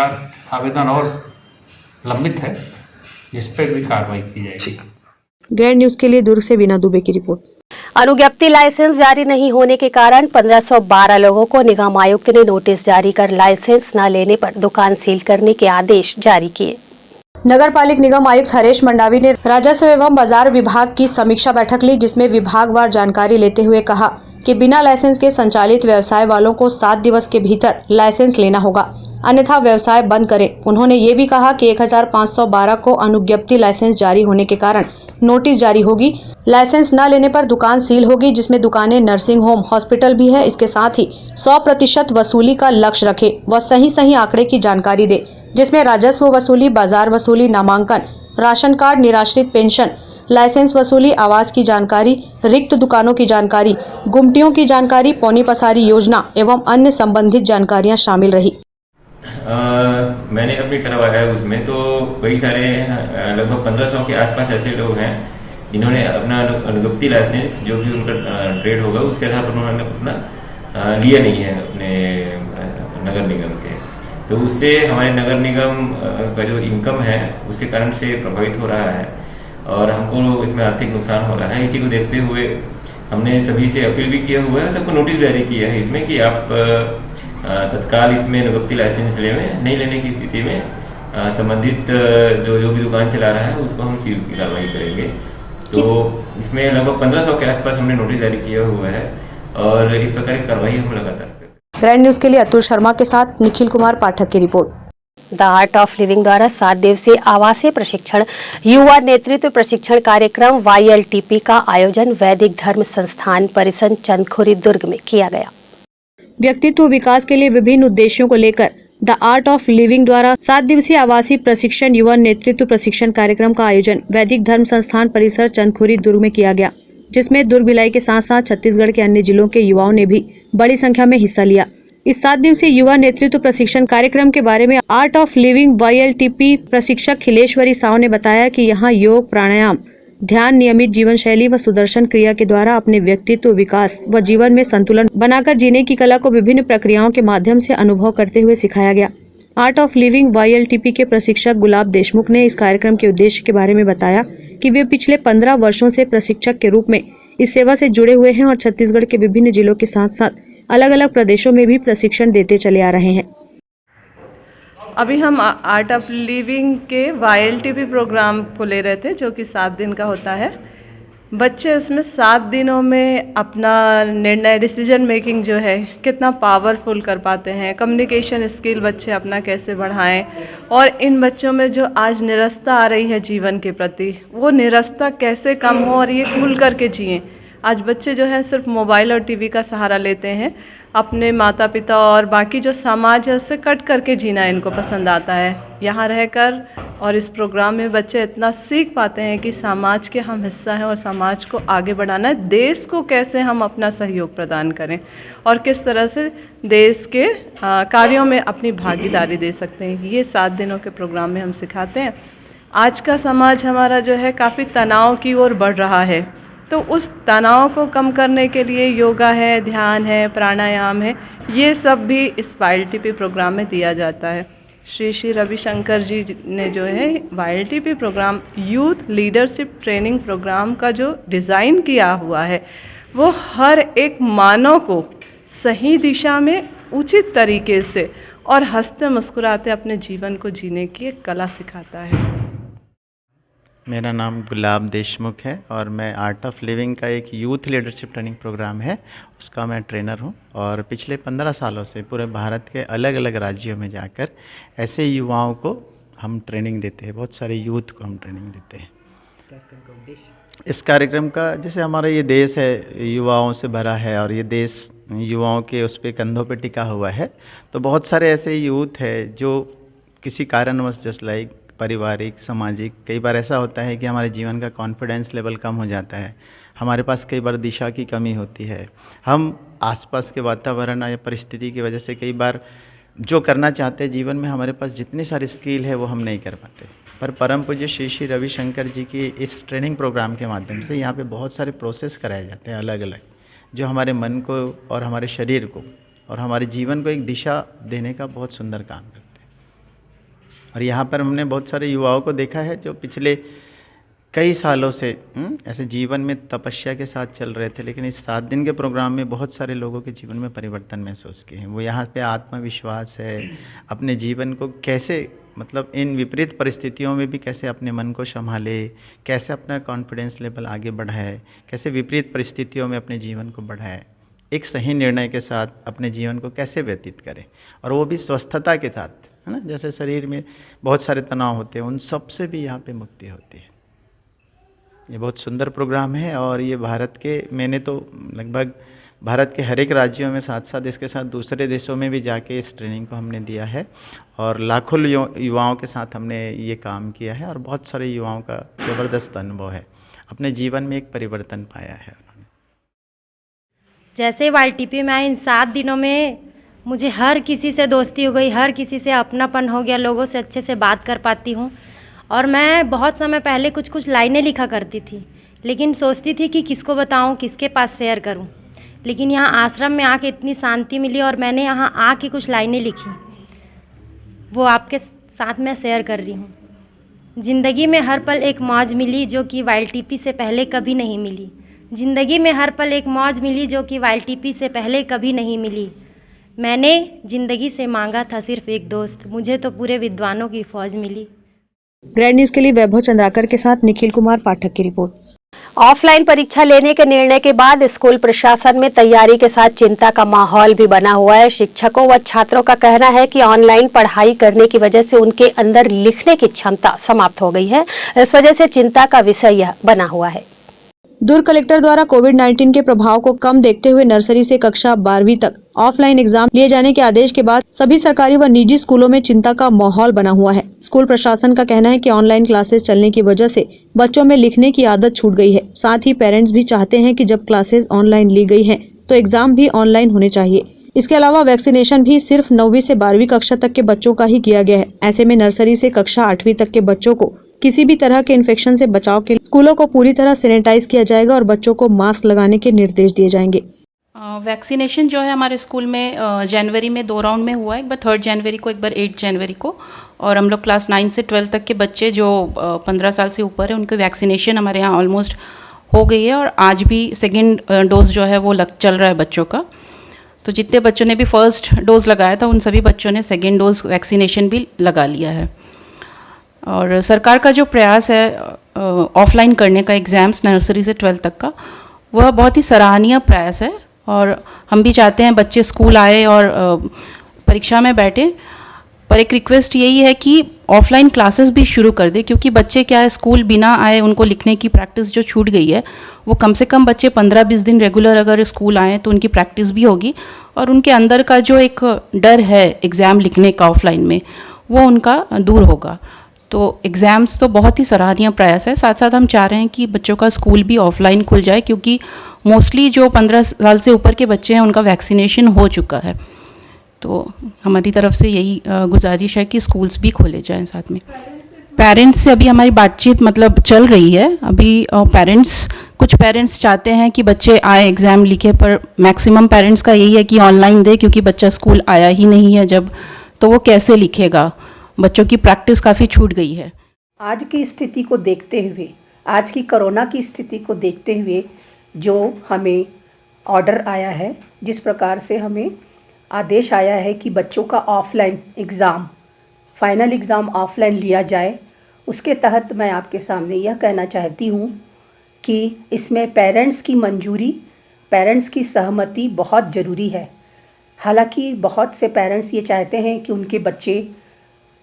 आवेदन और लंबित है, जिस पर भी कार्रवाई की जाएगी। ग्रैंड न्यूज के लिए दुर्ग से वीना दुबे की रिपोर्ट। अनुज्ञप्ति लाइसेंस जारी नहीं होने के कारण 1512 लोगों को निगम आयुक्त ने नोटिस जारी कर लाइसेंस न लेने पर दुकान सील करने के आदेश जारी किए। नगर पालिक निगम आयुक्त हरेश मंडावी ने राजस्व एवं बाजार विभाग की समीक्षा बैठक ली, जिसमें विभागवार जानकारी लेते हुए कहा कि बिना लाइसेंस के संचालित व्यवसाय वालों को 7 दिवस के भीतर लाइसेंस लेना होगा, अन्यथा व्यवसाय बंद करें। उन्होंने ये भी कहा कि 1512 को अनुज्ञप्ति लाइसेंस जारी होने के कारण नोटिस जारी होगी। लाइसेंस न लेने पर दुकान सील होगी, जिसमें दुकानें नर्सिंग होम, हॉस्पिटल भी है। इसके साथ ही 100% वसूली का लक्ष्य रखे व सही जानकारी की जानकारी दे, जिसमें राजस्व वसूली, बाजार वसूली, नामांकन, राशन कार्ड, निराश्रित पेंशन, लाइसेंस वसूली, आवास की जानकारी, रिक्त दुकानों की जानकारी, गुमटियों की जानकारी, पौनी पसारी योजना एवं अन्य संबंधित जानकारियां शामिल रही। मैंने अपनी करवाया है उसमें तो कई सारे लगभग 1500 के आसपास ऐसे लोग हैं जिन्होंने अपना अनुगुप्ति लाइसेंस जो भी उनका ट्रेड होगा उसके आधार पर उन्होंने अपना लिया नहीं है अपने नगर निगम से। तो उससे हमारे नगर निगम का जो इनकम है उसके कारण से प्रभावित हो रहा है और हमको इसमें आर्थिक नुकसान हो रहा है। इसी को देखते हुए हमने सभी से अपील भी किया हुआ है, सबको नोटिस जारी किया है इसमें कि आप तत्काल इसमें अनुगुप्ति लाइसेंस नहीं लेने की स्थिति में संबंधित जो भी दुकान चला रहा है उसको हम सील की कार्रवाई करेंगे। तो इसमें लगभग 1500 के आसपास हमने नोटिस जारी किया हुआ है और इस प्रकार की कार्रवाई हम लगातार करेंगे। ग्रैंड न्यूज के लिए अतुल शर्मा के साथ निखिल कुमार पाठक की report. The art of living द्वारा 7 दिवसीय आवासीय प्रशिक्षण युवा नेतृत्व प्रशिक्षण कार्यक्रम YLTP का आयोजन वैदिक धर्म संस्थान परिसर चंदखुरी दुर्ग में किया गया। व्यक्तित्व विकास के लिए विभिन्न उद्देश्यों को लेकर द आर्ट ऑफ लिविंग द्वारा 7 दिवसीय आवासीय प्रशिक्षण युवा नेतृत्व प्रशिक्षण कार्यक्रम का आयोजन वैदिक धर्म संस्थान परिसर चंदखुरी दुर्ग में किया गया, जिसमें दुर्ग भिलाई के साथ साथ छत्तीसगढ़ के अन्य जिलों के युवाओं ने भी बड़ी संख्या में हिस्सा लिया। इस 7 दिवसीय युवा नेतृत्व प्रशिक्षण कार्यक्रम के बारे में आर्ट ऑफ लिविंग YLTP प्रशिक्षक खिलेश्वरी साव ने बताया कि यहाँ योग, प्राणायाम, ध्यान, नियमित जीवन शैली व सुदर्शन क्रिया के द्वारा अपने व्यक्तित्व विकास व जीवन में संतुलन बनाकर जीने की कला को विभिन्न प्रक्रियाओं के माध्यम से अनुभव करते हुए सिखाया गया। आर्ट ऑफ लिविंग YLTP के प्रशिक्षक गुलाब देशमुख ने इस कार्यक्रम के उद्देश्य के बारे में बताया कि वे पिछले 15 वर्षों से प्रशिक्षक के रूप में इस सेवा से जुड़े हुए हैं और छत्तीसगढ़ के विभिन्न जिलों के साथ साथ अलग अलग प्रदेशों में भी प्रशिक्षण देते चले आ रहे हैं। अभी हम आर्ट ऑफ लिविंग के YLTP प्रोग्राम को ले रहे थे जो कि 7 दिन का होता है। बच्चे इसमें 7 दिनों में अपना निर्णय डिसीजन मेकिंग जो है कितना पावरफुल कर पाते हैं, कम्युनिकेशन स्किल बच्चे अपना कैसे बढ़ाएं और इन बच्चों में जो आज निरस्ता आ रही है जीवन के प्रति वो निरस्ता कैसे कम हो और ये खुल करके जिएं। आज बच्चे जो हैं सिर्फ मोबाइल और टीवी का सहारा लेते हैं, अपने माता पिता और बाकी जो समाज है उससे कट करके जीना इनको पसंद आता है। यहाँ रहकर और इस प्रोग्राम में बच्चे इतना सीख पाते हैं कि समाज के हम हिस्सा हैं और समाज को आगे बढ़ाना है, देश को कैसे हम अपना सहयोग प्रदान करें और किस तरह से देश के कार्यों में अपनी भागीदारी दे सकते हैं। ये 7 दिनों के प्रोग्राम में हम सिखाते हैं। आज का समाज हमारा जो है काफ़ी तनाव की ओर बढ़ रहा है, तो उस तनाव को कम करने के लिए योगा है, ध्यान है, प्राणायाम है, ये सब भी इस YLTP प्रोग्राम में दिया जाता है। श्री रविशंकर जी ने जो है YLTP programme youth leadership training programme का जो डिज़ाइन किया हुआ है वो हर एक मानव को सही दिशा में उचित तरीके से और हंसते मुस्कुराते अपने जीवन को जीने की एक कला सिखाता है। मेरा नाम गुलाब देशमुख है और मैं आर्ट ऑफ लिविंग का एक यूथ लीडरशिप ट्रेनिंग प्रोग्राम है उसका मैं ट्रेनर हूं और पिछले 15 सालों से पूरे भारत के अलग अलग राज्यों में जाकर ऐसे युवाओं को हम ट्रेनिंग देते हैं, बहुत सारे यूथ को हम ट्रेनिंग देते हैं। इस कार्यक्रम का जैसे हमारा ये देश है युवाओं से भरा है और ये देश युवाओं के उस पर कंधों पे टिका हुआ है, तो बहुत सारे ऐसे यूथ है जो किसी कारणवश जस्ट लाइक पारिवारिक, सामाजिक, कई बार ऐसा होता है कि हमारे जीवन का कॉन्फिडेंस लेवल कम हो जाता है, हमारे पास कई बार दिशा की कमी होती है, हम आसपास के वातावरण या परिस्थिति की वजह से कई बार जो करना चाहते हैं जीवन में हमारे पास जितनी सारी स्किल है वो हम नहीं कर पाते। पर परम पूज्य श्री रविशंकर जी की इस ट्रेनिंग प्रोग्राम के माध्यम से यहाँ पे बहुत सारे प्रोसेस कराए जाते हैं अलग अलग, जो हमारे मन को और हमारे शरीर को और हमारे जीवन को एक दिशा देने का बहुत सुंदर काम करते हैं। और यहाँ पर हमने बहुत सारे युवाओं को देखा है जो पिछले कई सालों से ऐसे जीवन में तपस्या के साथ चल रहे थे, लेकिन इस 7 दिन के प्रोग्राम में बहुत सारे लोगों के जीवन में परिवर्तन महसूस किए हैं। वो यहाँ पे आत्मविश्वास है, अपने जीवन को कैसे मतलब इन विपरीत परिस्थितियों में भी कैसे अपने मन को संभाले, कैसे अपना कॉन्फिडेंस लेवल आगे बढ़ाए, कैसे विपरीत परिस्थितियों में अपने जीवन को बढ़ाए, एक सही निर्णय के साथ अपने जीवन को कैसे व्यतीत करें और वो भी स्वस्थता के साथ, है ना। जैसे शरीर में बहुत सारे तनाव होते हैं उन सब से भी यहाँ पे मुक्ति होती है। ये बहुत सुंदर प्रोग्राम है और ये भारत के, मैंने तो लगभग भारत के हर एक राज्यों में साथ साथ इसके साथ दूसरे देशों में भी जाके इस ट्रेनिंग को हमने दिया है और लाखों युवाओं के साथ हमने ये काम किया है और बहुत सारे युवाओं का ज़बरदस्त अनुभव है, अपने जीवन में एक परिवर्तन पाया है उन्होंने। जैसे YLTP में आए इन 7 दिनों में मुझे हर किसी से दोस्ती हो गई, हर किसी से अपनापन हो गया, लोगों से अच्छे से बात कर पाती हूँ। और मैं बहुत समय पहले कुछ लाइनें लिखा करती थी, लेकिन सोचती थी कि किसको बताऊँ, किसके पास शेयर करूँ। लेकिन यहाँ आश्रम में आके इतनी शांति मिली और मैंने यहाँ आके कुछ लाइनें लिखी, वो आपके साथ मैं शेयर कर रही हूँ। ज़िंदगी में हर पल एक मौज मिली जो कि वाइल्ड से पहले कभी नहीं मिली। ज़िंदगी में हर पल एक मौज मिली जो कि वाइल्ड से पहले कभी नहीं मिली। मैंने ज़िंदगी से मांगा था सिर्फ एक दोस्त, मुझे तो पूरे विद्वानों की फौज मिली। ग्रैंड न्यूज के लिए वैभव चंद्राकर के साथ निखिल कुमार पाठक की रिपोर्ट। ऑफलाइन परीक्षा लेने के निर्णय के बाद स्कूल प्रशासन में तैयारी के साथ चिंता का माहौल भी बना हुआ है। शिक्षकों व छात्रों का कहना है कि ऑनलाइन पढ़ाई करने की वजह से उनके अंदर लिखने की क्षमता समाप्त हो गई है। इस वजह से चिंता का विषय यह बना हुआ है। दुर्ग कलेक्टर द्वारा कोविड-19 के प्रभाव को कम देखते हुए नर्सरी से कक्षा 12वीं तक ऑफलाइन एग्जाम लिए जाने के आदेश के बाद सभी सरकारी व निजी स्कूलों में चिंता का माहौल बना हुआ है। स्कूल प्रशासन का कहना है कि ऑनलाइन क्लासेस चलने की वजह से बच्चों में लिखने की आदत छूट गई है। साथ ही पेरेंट्स भी चाहते हैं कि जब क्लासेस ऑनलाइन ली गई हैं, तो एग्जाम भी ऑनलाइन होने चाहिए। इसके अलावा वैक्सीनेशन भी सिर्फ 9वीं से 12वीं कक्षा तक के बच्चों का ही किया गया है। ऐसे में नर्सरी से कक्षा 8वीं तक के बच्चों को किसी भी तरह के इन्फेक्शन से बचाव के लिए स्कूलों को पूरी तरह सैनिटाइज किया जाएगा और बच्चों को मास्क लगाने के निर्देश दिए जाएंगे। वैक्सीनेशन जो है हमारे स्कूल में जनवरी में 2 राउंड में हुआ है, एक बार 3 जनवरी को, एक बार 8 जनवरी को। और हम लोग क्लास 9 से 12 तक के बच्चे जो 15 साल से ऊपर है उनकी वैक्सीनेशन हमारे यहाँ ऑलमोस्ट हो गई है। और आज भी सेकेंड डोज जो है वो चल रहा है बच्चों का। तो जितने बच्चों ने भी फर्स्ट डोज लगाया था उन सभी बच्चों ने सेकेंड डोज वैक्सीनेशन भी लगा लिया है। और सरकार का जो प्रयास है ऑफलाइन करने का एग्ज़ाम्स नर्सरी से 12 तक का, वह बहुत ही सराहनीय प्रयास है। और हम भी चाहते हैं बच्चे स्कूल आए और परीक्षा में बैठे। पर एक रिक्वेस्ट यही है कि ऑफलाइन क्लासेस भी शुरू कर दे, क्योंकि बच्चे क्या है स्कूल बिना आए उनको लिखने की प्रैक्टिस जो छूट गई है, वो कम से कम बच्चे 15-20 दिन रेगुलर अगर स्कूल आएँ तो उनकी प्रैक्टिस भी होगी और उनके अंदर का जो एक डर है एग्ज़ाम लिखने का ऑफलाइन में, वो उनका दूर होगा। तो एग्ज़ाम्स तो बहुत ही सराहनीय प्रयास है। साथ साथ हम चाह रहे हैं कि बच्चों का स्कूल भी ऑफलाइन खुल जाए, क्योंकि मोस्टली जो 15 साल से ऊपर के बच्चे हैं उनका वैक्सीनेशन हो चुका है। तो हमारी तरफ से यही गुजारिश है कि स्कूल्स भी खोले जाएं साथ में। पेरेंट्स से अभी हमारी बातचीत मतलब चल रही है। अभी कुछ पेरेंट्स चाहते हैं कि बच्चे आए एग्ज़ाम लिखे, पर मैक्सिमम पेरेंट्स का यही है कि ऑनलाइन दे, क्योंकि बच्चा स्कूल आया ही नहीं है जब, तो वो कैसे लिखेगा। बच्चों की प्रैक्टिस काफ़ी छूट गई है। आज की स्थिति को देखते हुए, आज की कोरोना की स्थिति को देखते हुए जो हमें ऑर्डर आया है, जिस प्रकार से हमें आदेश आया है कि बच्चों का offline exam, final exam offline लिया जाए, उसके तहत मैं आपके सामने यह कहना चाहती हूँ कि इसमें पेरेंट्स की मंजूरी, पेरेंट्स की सहमति बहुत ज़रूरी है। हालांकि बहुत से पेरेंट्स ये चाहते हैं कि उनके बच्चे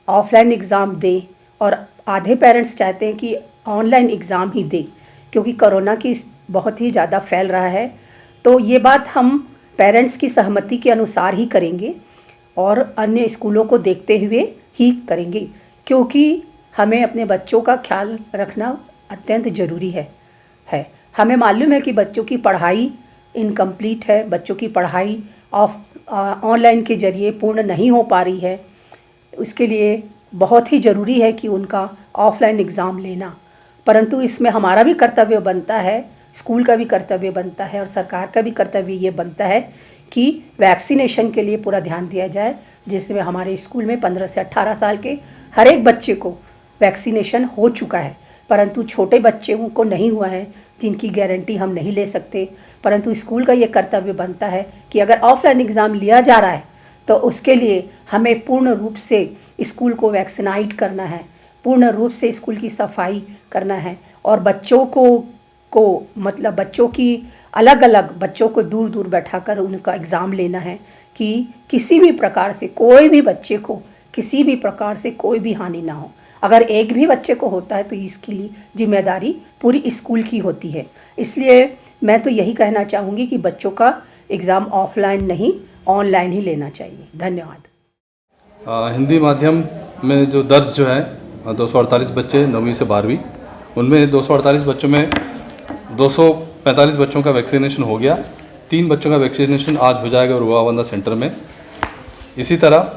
ऑफलाइन एग्ज़ाम दे और आधे पेरेंट्स चाहते हैं कि ऑनलाइन एग्ज़ाम ही दे, क्योंकि कोरोना की बहुत ही ज़्यादा फैल रहा है। तो ये बात हम पेरेंट्स की सहमति के अनुसार ही करेंगे और अन्य स्कूलों को देखते हुए ही करेंगे, क्योंकि हमें अपने बच्चों का ख्याल रखना अत्यंत ज़रूरी है। हमें मालूम है कि बच्चों की पढ़ाई इनकम्प्लीट है, बच्चों की पढ़ाई ऑनलाइन के ज़रिए पूर्ण नहीं हो पा रही है। उसके लिए बहुत ही ज़रूरी है कि उनका ऑफलाइन एग्ज़ाम लेना, परंतु इसमें हमारा भी कर्तव्य बनता है, स्कूल का भी कर्तव्य बनता है और सरकार का भी कर्तव्य ये बनता है कि वैक्सीनेशन के लिए पूरा ध्यान दिया जाए, जिसमें हमारे स्कूल में 15 से 18 साल के हर एक बच्चे को वैक्सीनेशन हो चुका है, परंतु छोटे बच्चों को नहीं हुआ है, जिनकी गारंटी हम नहीं ले सकते। परंतु स्कूल का ये कर्तव्य बनता है कि अगर ऑफलाइन एग्ज़ाम लिया जा रहा है तो उसके लिए हमें पूर्ण रूप से स्कूल को वैक्सीनाइट करना है, पूर्ण रूप से स्कूल की सफाई करना है और बच्चों को मतलब बच्चों की अलग अलग बच्चों को दूर दूर बैठाकर उनका एग्ज़ाम लेना है कि किसी भी प्रकार से कोई भी बच्चे को किसी भी प्रकार से कोई भी हानि ना हो। अगर एक भी बच्चे को होता है तो इसके लिए जिम्मेदारी पूरी स्कूल की होती है। इसलिए मैं तो यही कहना चाहूँगी कि बच्चों का एग्ज़ाम ऑफलाइन नहीं ऑनलाइन ही लेना चाहिए। धन्यवाद। हिंदी माध्यम में जो दर्ज जो है 248 बच्चे 9वीं से 12वीं, उनमें 248 बच्चों में 245 बच्चों का वैक्सीनेशन हो गया। 3 बच्चों का वैक्सीनेशन आज हो जाएगा रुआवंदा सेंटर में इसी तरह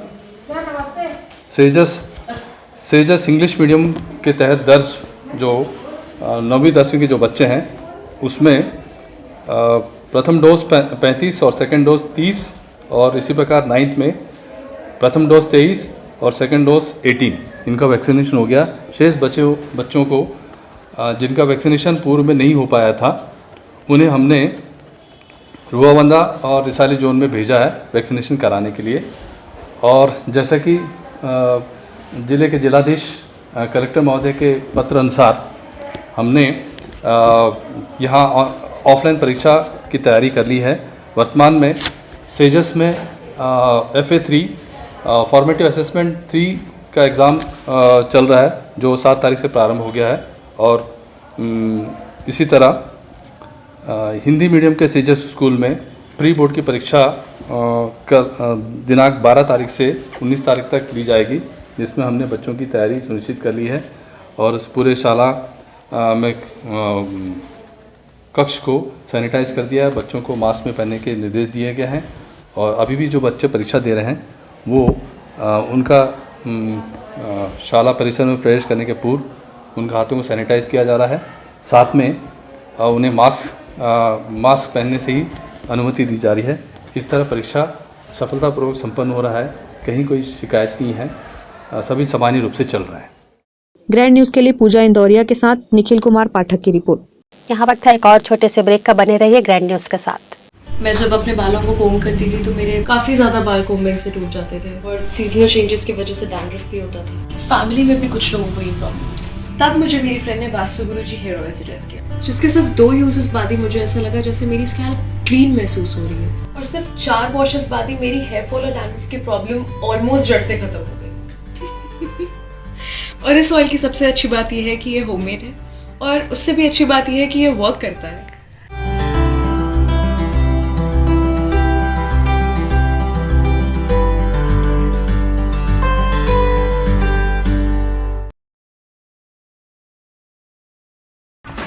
सेजस इंग्लिश मीडियम के तहत दर्ज जो 9वीं 10वीं के जो बच्चे हैं उसमें प्रथम डोज 35 और सेकंड डोज 30 और इसी प्रकार 9th में प्रथम डोज 23 और सेकंड डोज 18 इनका वैक्सीनेशन हो गया। शेष बच्चों को जिनका वैक्सीनेशन पूर्व में नहीं हो पाया था उन्हें हमने रुआवंदा और रिसाली जोन में भेजा है वैक्सीनेशन कराने के लिए। और जैसा कि ज़िले के जिलाधीश कलेक्टर महोदय के पत्र अनुसार हमने यहाँ ऑफलाइन परीक्षा की तैयारी कर ली है। वर्तमान में सेजस में FA3 फॉर्मेटिव असेसमेंट 3 का एग्ज़ाम चल रहा है जो 7 तारीख से प्रारंभ हो गया है। और इसी तरह हिंदी मीडियम के सेजस स्कूल में प्री बोर्ड की परीक्षा दिनांक 12 तारीख से 19 तारीख तक ली जाएगी, जिसमें हमने बच्चों की तैयारी सुनिश्चित कर ली है और उस पूरे शाला में कक्ष को सैनिटाइज कर दिया है। बच्चों को मास्क में पहनने के निर्देश दिए गए हैं और अभी भी जो बच्चे परीक्षा दे रहे हैं वो उनका शाला परिसर में प्रवेश करने के पूर्व उनके हाथों को सैनिटाइज किया जा रहा है। साथ में उन्हें मास्क पहनने से ही अनुमति दी जा रही है। इस तरह परीक्षा सफलतापूर्वक संपन्न हो रहा है, कहीं कोई शिकायत नहीं है, सभी सामान्य रूप से चल रहा है। ग्रैंड न्यूज़ के लिए पूजा इंदौरिया के साथ निखिल कुमार पाठक की रिपोर्ट। यहाँ वक्त है एक और छोटे से ब्रेक का, बने रहिए ग्रैंड न्यूज़ के साथ। मैं जब अपने बालों को कोम करती थी तो मेरे काफ़ी ज़्यादा बाल कोम्बिंग से टूट जाते थे और सीजनल चेंजेस की वजह से डैंड्रफ भी होता था। फैमिली में भी कुछ लोगों को ये प्रॉब्लम थी। तब मुझे मेरी फ्रेंड ने वास्तु गुरुजी हेयर ऑयल सजेस्ट किया, जिसके सिर्फ 2 यूजेस बाद ही मुझे ऐसा लगा जैसे मेरी स्कैल्प क्लीन महसूस हो रही है और सिर्फ 4 वॉशेस बाद ही मेरी हेयर फॉल और डैंड्रफ की प्रॉब्लम ऑलमोस्ट जड़ से खत्म हो गई। और इस ऑयल की सबसे अच्छी बात यह है कि ये होममेड है और उससे भी अच्छी बात यह है कि ये वर्क करता है।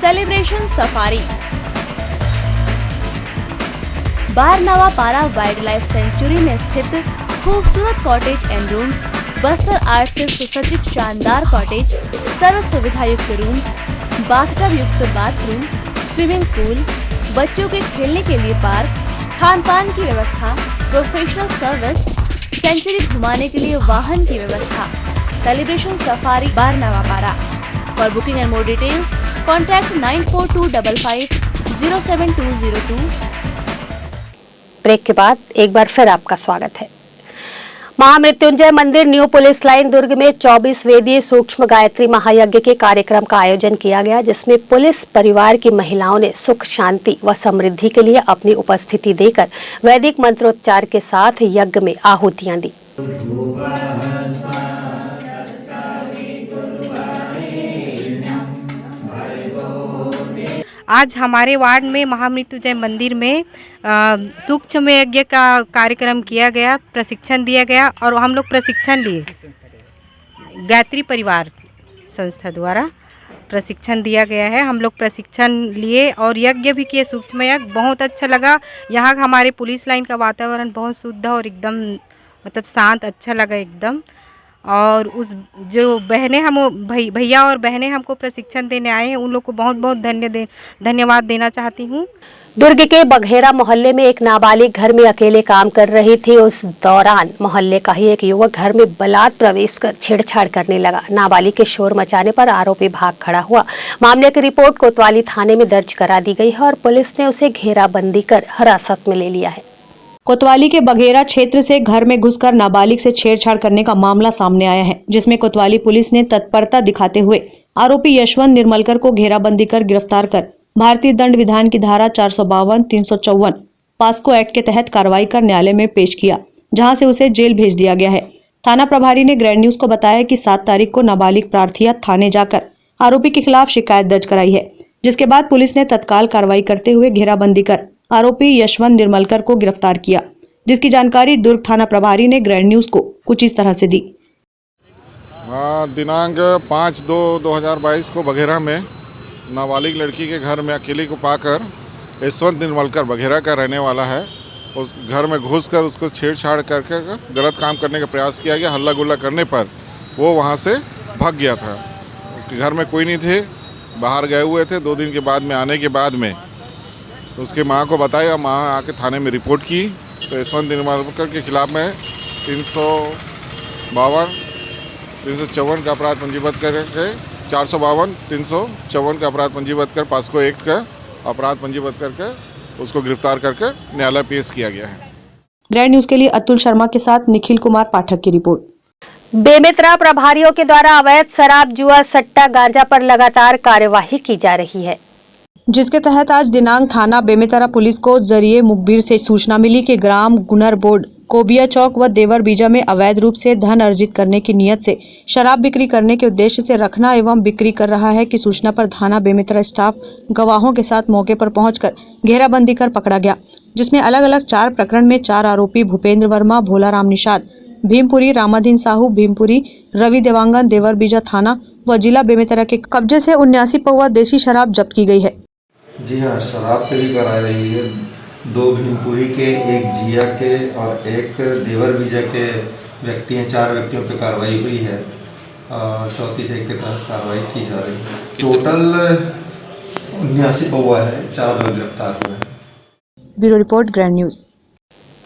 सेलिब्रेशन सफारी बारनावा पारा वाइल्ड लाइफ सेंचुरी में स्थित खूबसूरत cottage and rooms, Bastar art से सुसज्जित शानदार कॉटेज, सर्व सुविधा युक्त रूम्स, बाथटब युक्त बाथरूम, स्विमिंग पूल, बच्चों के खेलने के लिए पार्क, खान पान की व्यवस्था, प्रोफेशनल सर्विस, सेंचुरी घुमाने के लिए वाहन की व्यवस्था। सेलिब्रेशन सफारी बारनावा पारा। For booking and more details contact 9422550702। Break के बाद एक बार फिर आपका स्वागत है। महामृत्युंजय मंदिर न्यू पुलिस लाइन दुर्ग में 24 वेदीय सूक्ष्म गायत्री महायज्ञ के कार्यक्रम का आयोजन किया गया, जिसमें पुलिस परिवार की महिलाओं ने सुख शांति व समृद्धि के लिए अपनी उपस्थिति देकर वैदिक मंत्रोच्चार के साथ यज्ञ में आहुतियां दी। आज हमारे वार्ड में महामृत्युंजय मंदिर में सूक्ष्म यज्ञ का कार्यक्रम किया गया, प्रशिक्षण दिया गया और हम लोग प्रशिक्षण लिए। गायत्री परिवार संस्था द्वारा प्रशिक्षण दिया गया है, हम लोग प्रशिक्षण लिए और यज्ञ भी किए, सूक्ष्म यज्ञ। बहुत अच्छा लगा। यहाँ हमारे पुलिस लाइन का वातावरण बहुत शुद्ध और एकदम मतलब शांत, अच्छा लगा एकदम। और उस जो बहनें हम भैया और बहनें हमको प्रशिक्षण देने आए हैं, उन लोग को बहुत बहुत धन्यवाद देना चाहती हूँ। दुर्ग के बघेरा मोहल्ले में एक नाबालिग घर में अकेले काम कर रही थी। उस दौरान मोहल्ले का ही एक युवक घर में बलात् प्रवेश कर छेड़छाड़ करने लगा। नाबालिग के शोर मचाने पर आरोपी भाग खड़ा हुआ। मामले की रिपोर्ट कोतवाली थाने में दर्ज करा दी गई है और पुलिस ने उसे घेराबंदी कर हिरासत में ले लिया है। कोतवाली के बघेरा क्षेत्र से घर में घुसकर नाबालिग से छेड़छाड़ करने का मामला सामने आया है, जिसमें कोतवाली पुलिस ने तत्परता दिखाते हुए आरोपी यशवंत निर्मलकर को घेराबंदी कर गिरफ्तार कर भारतीय दंड विधान की धारा 452, 354 पास्को एक्ट के तहत कार्रवाई कर न्यायालय में पेश किया, जहां से उसे जेल भेज दिया गया है। थाना प्रभारी ने ग्रैंड न्यूज को बताया कि 7 तारीख को नाबालिग प्रार्थिया थाने जाकर आरोपी के खिलाफ शिकायत दर्ज कराई है, जिसके बाद पुलिस ने तत्काल कार्रवाई करते हुए घेराबंदी कर आरोपी यशवंत निर्मलकर को गिरफ्तार किया, जिसकी जानकारी दुर्ग थाना प्रभारी ने ग्रैंड न्यूज को कुछ इस तरह से दी। दिनांक 5/2/2022 को बघेरा में नाबालिग लड़की के घर में अकेले को पाकर यशवंत निर्मलकर बघेरा का रहने वाला है, उस घर में घुसकर उसको छेड़छाड़ करके गलत काम करने का प्रयास किया गया। हल्ला गुल्ला करने पर वो वहाँ से भाग गया था। उसके घर में कोई नहीं थे, बाहर गए हुए थे। 2 दिन के बाद में आने के बाद में उसके माँ को बताया, माँ आके थाने में रिपोर्ट की। तो यशवंत दिनवालकर के खिलाफ में 352, 354 का अपराध पंजीबद्ध करके 452, 354 का अपराध पंजीबद्ध कर पास्को एक्ट का अपराध पंजीबद्ध करके उसको गिरफ्तार करके न्यायालय पेश किया गया है। ग्रैंड न्यूज के लिए अतुल शर्मा के साथ निखिल कुमार पाठक की रिपोर्ट। बेमेतरा प्रभारियों के द्वारा अवैध शराब, जुआ, सट्टा, गांजा पर लगातार कार्यवाही की जा रही है, जिसके तहत आज दिनांक थाना बेमेतरा पुलिस को जरिए मुखबिर से सूचना मिली कि ग्राम गुनर बोर्ड, कोबिया चौक व देवर बीजा में अवैध रूप से धन अर्जित करने की नियत से शराब बिक्री करने के उद्देश्य से रखना एवं बिक्री कर रहा है की सूचना पर थाना बेमेतरा स्टाफ गवाहों के साथ मौके पर पहुंचकर घेराबंदी कर पकड़ा गया, जिसमें अलग अलग 4 प्रकरण में 4 आरोपी भूपेंद्र वर्मा, भोलाराम निषाद, भीमपुरी, रामाधीन साहू, भीमपुरी, रवि देवांगन, देवर बीजा थाना व जिला बेमेतरा के कब्जे से 79 पौवा देसी शराब जब्त की गई है। जी हाँ, शराब पे भी कराई रही है। 2 भीमपुरी के, 1 जिया के और 1 देवर बीजा के व्यक्ति हैं। 4 व्यक्तियों पे कार्रवाई हुई है। 34 एक के तहत कार्रवाई की जा रही है। टोटल 79 पौवा है, 4 लोग गिरफ्तार हुए हैं। Bureau report, grand news.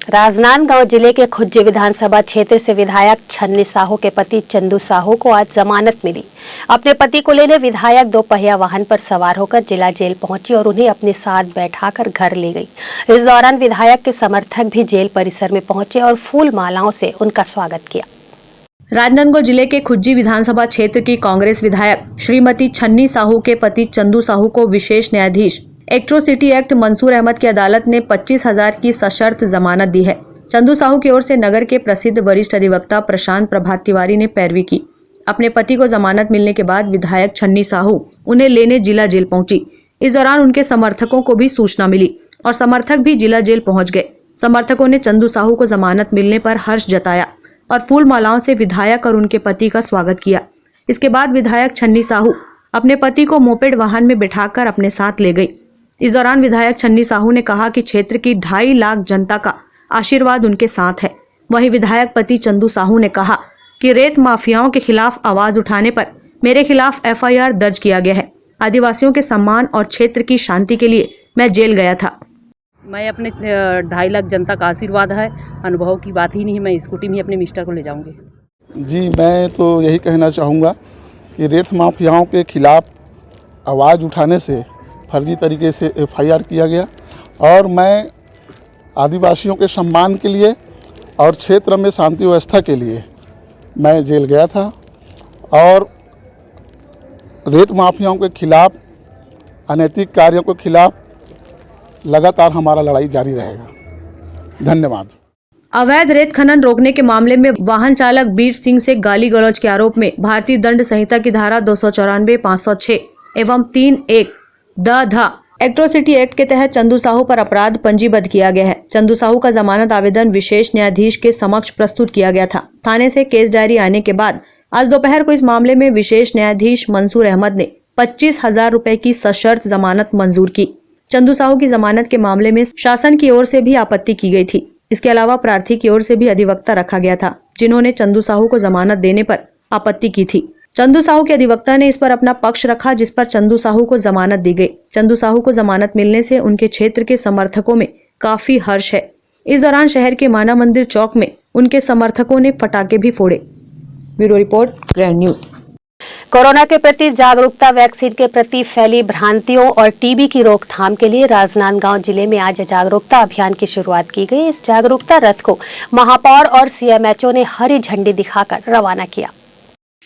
Rajnandgaon जिले के खुज्जी विधानसभा क्षेत्र से विधायक छन्नी साहू के पति चंदू साहू को आज जमानत मिली। अपने पति को लेने विधायक 2 पहिया वाहन पर सवार होकर जिला जेल पहुंची और उन्हें अपने साथ बैठाकर घर ले गई। इस दौरान विधायक के समर्थक भी जेल परिसर में पहुंचे और फूल मालाओं से उनका स्वागत किया। राजनांदगांव जिले के खुज्जी विधानसभा क्षेत्र की कांग्रेस विधायक श्रीमती छन्नी साहू के पति चंदू साहू को विशेष न्यायाधीश एट्रोसिटी एक्ट मंसूर अहमद की अदालत ने 25,000 की सशर्त जमानत दी है। चंदू साहू की ओर से नगर के प्रसिद्ध वरिष्ठ अधिवक्ता प्रशांत प्रभात तिवारी ने पैरवी की। अपने पति को जमानत मिलने के बाद विधायक छन्नी साहू उन्हें लेने जिला जेल पहुंची। इस दौरान उनके समर्थकों को भी सूचना मिली और समर्थक भी जिला जेल पहुंच गए। समर्थकों ने चंदू साहू को जमानत मिलने पर हर्ष जताया और फूल मालाओं से विधायक और उनके पति का स्वागत किया। इसके बाद विधायक छन्नी साहू अपने पति को मोपेड वाहन में बिठाकर अपने साथ ले गई। इस दौरान विधायक छन्नी साहू ने कहा कि क्षेत्र की 2.5 लाख जनता का आशीर्वाद उनके साथ है। वहीं विधायक पति चंदू साहू ने कहा कि रेत माफियाओं के खिलाफ आवाज उठाने पर मेरे खिलाफ FIR दर्ज किया गया है। आदिवासियों के सम्मान और क्षेत्र की शांति के लिए मैं जेल गया था। मैं अपने 2.5 लाख जनता का आशीर्वाद है, अनुभव की बात ही नहीं। मैं स्कूटी में अपने मिस्टर को ले जाऊंगी। जी, मैं तो यही कहना चाहूँगा कि रेत माफियाओं के खिलाफ आवाज़ उठाने से फर्जी तरीके से FIR किया गया और मैं आदिवासियों के सम्मान के लिए और क्षेत्र में शांति व्यवस्था के लिए मैं जेल गया था और रेत माफियाओं के खिलाफ, अनैतिक कार्यों के खिलाफ लगातार हमारा लड़ाई जारी रहेगा। धन्यवाद। अवैध रेत खनन रोकने के मामले में वाहन चालक बीर सिंह से गाली गलौज के आरोप में भारतीय दंड संहिता की धारा 294, 506 एवं 3(1) ध एट्रोसिटी एक्ट के तहत चंदू साहू पर अपराध पंजीबद्ध किया गया है। चंदू साहू का जमानत आवेदन विशेष न्यायाधीश के समक्ष प्रस्तुत किया गया था। थाने से केस डायरी आने के बाद आज दोपहर को इस मामले में विशेष न्यायाधीश मंसूर अहमद ने 25,000 रुपए की सशर्त जमानत मंजूर की। चंदू साहू की जमानत के मामले में शासन की ओर से भी आपत्ति की गई थी। इसके अलावा प्रार्थी की ओर से भी अधिवक्ता रखा गया था, जिन्होंने चंदू साहू को जमानत देने पर आपत्ति की थी। चंदू साहू के अधिवक्ता ने इस पर अपना पक्ष रखा, जिस पर चंदू साहू को जमानत दी गई। चंदू साहू को जमानत मिलने से उनके क्षेत्र के समर्थकों में काफी हर्ष है। इस दौरान शहर के माना मंदिर चौक में उनके समर्थकों ने पटाखे भी फोड़े। Bureau report, grand news. Corona के प्रति जागरूकता, वैक्सीन के प्रति फैली भ्रांतियों और टीबी की रोकथाम के लिए राजनांदगांव जिले में आज जागरूकता अभियान की शुरुआत की गई। इस जागरूकता रथ को महापौर और CMHO ने हरी झंडी दिखाकर रवाना किया।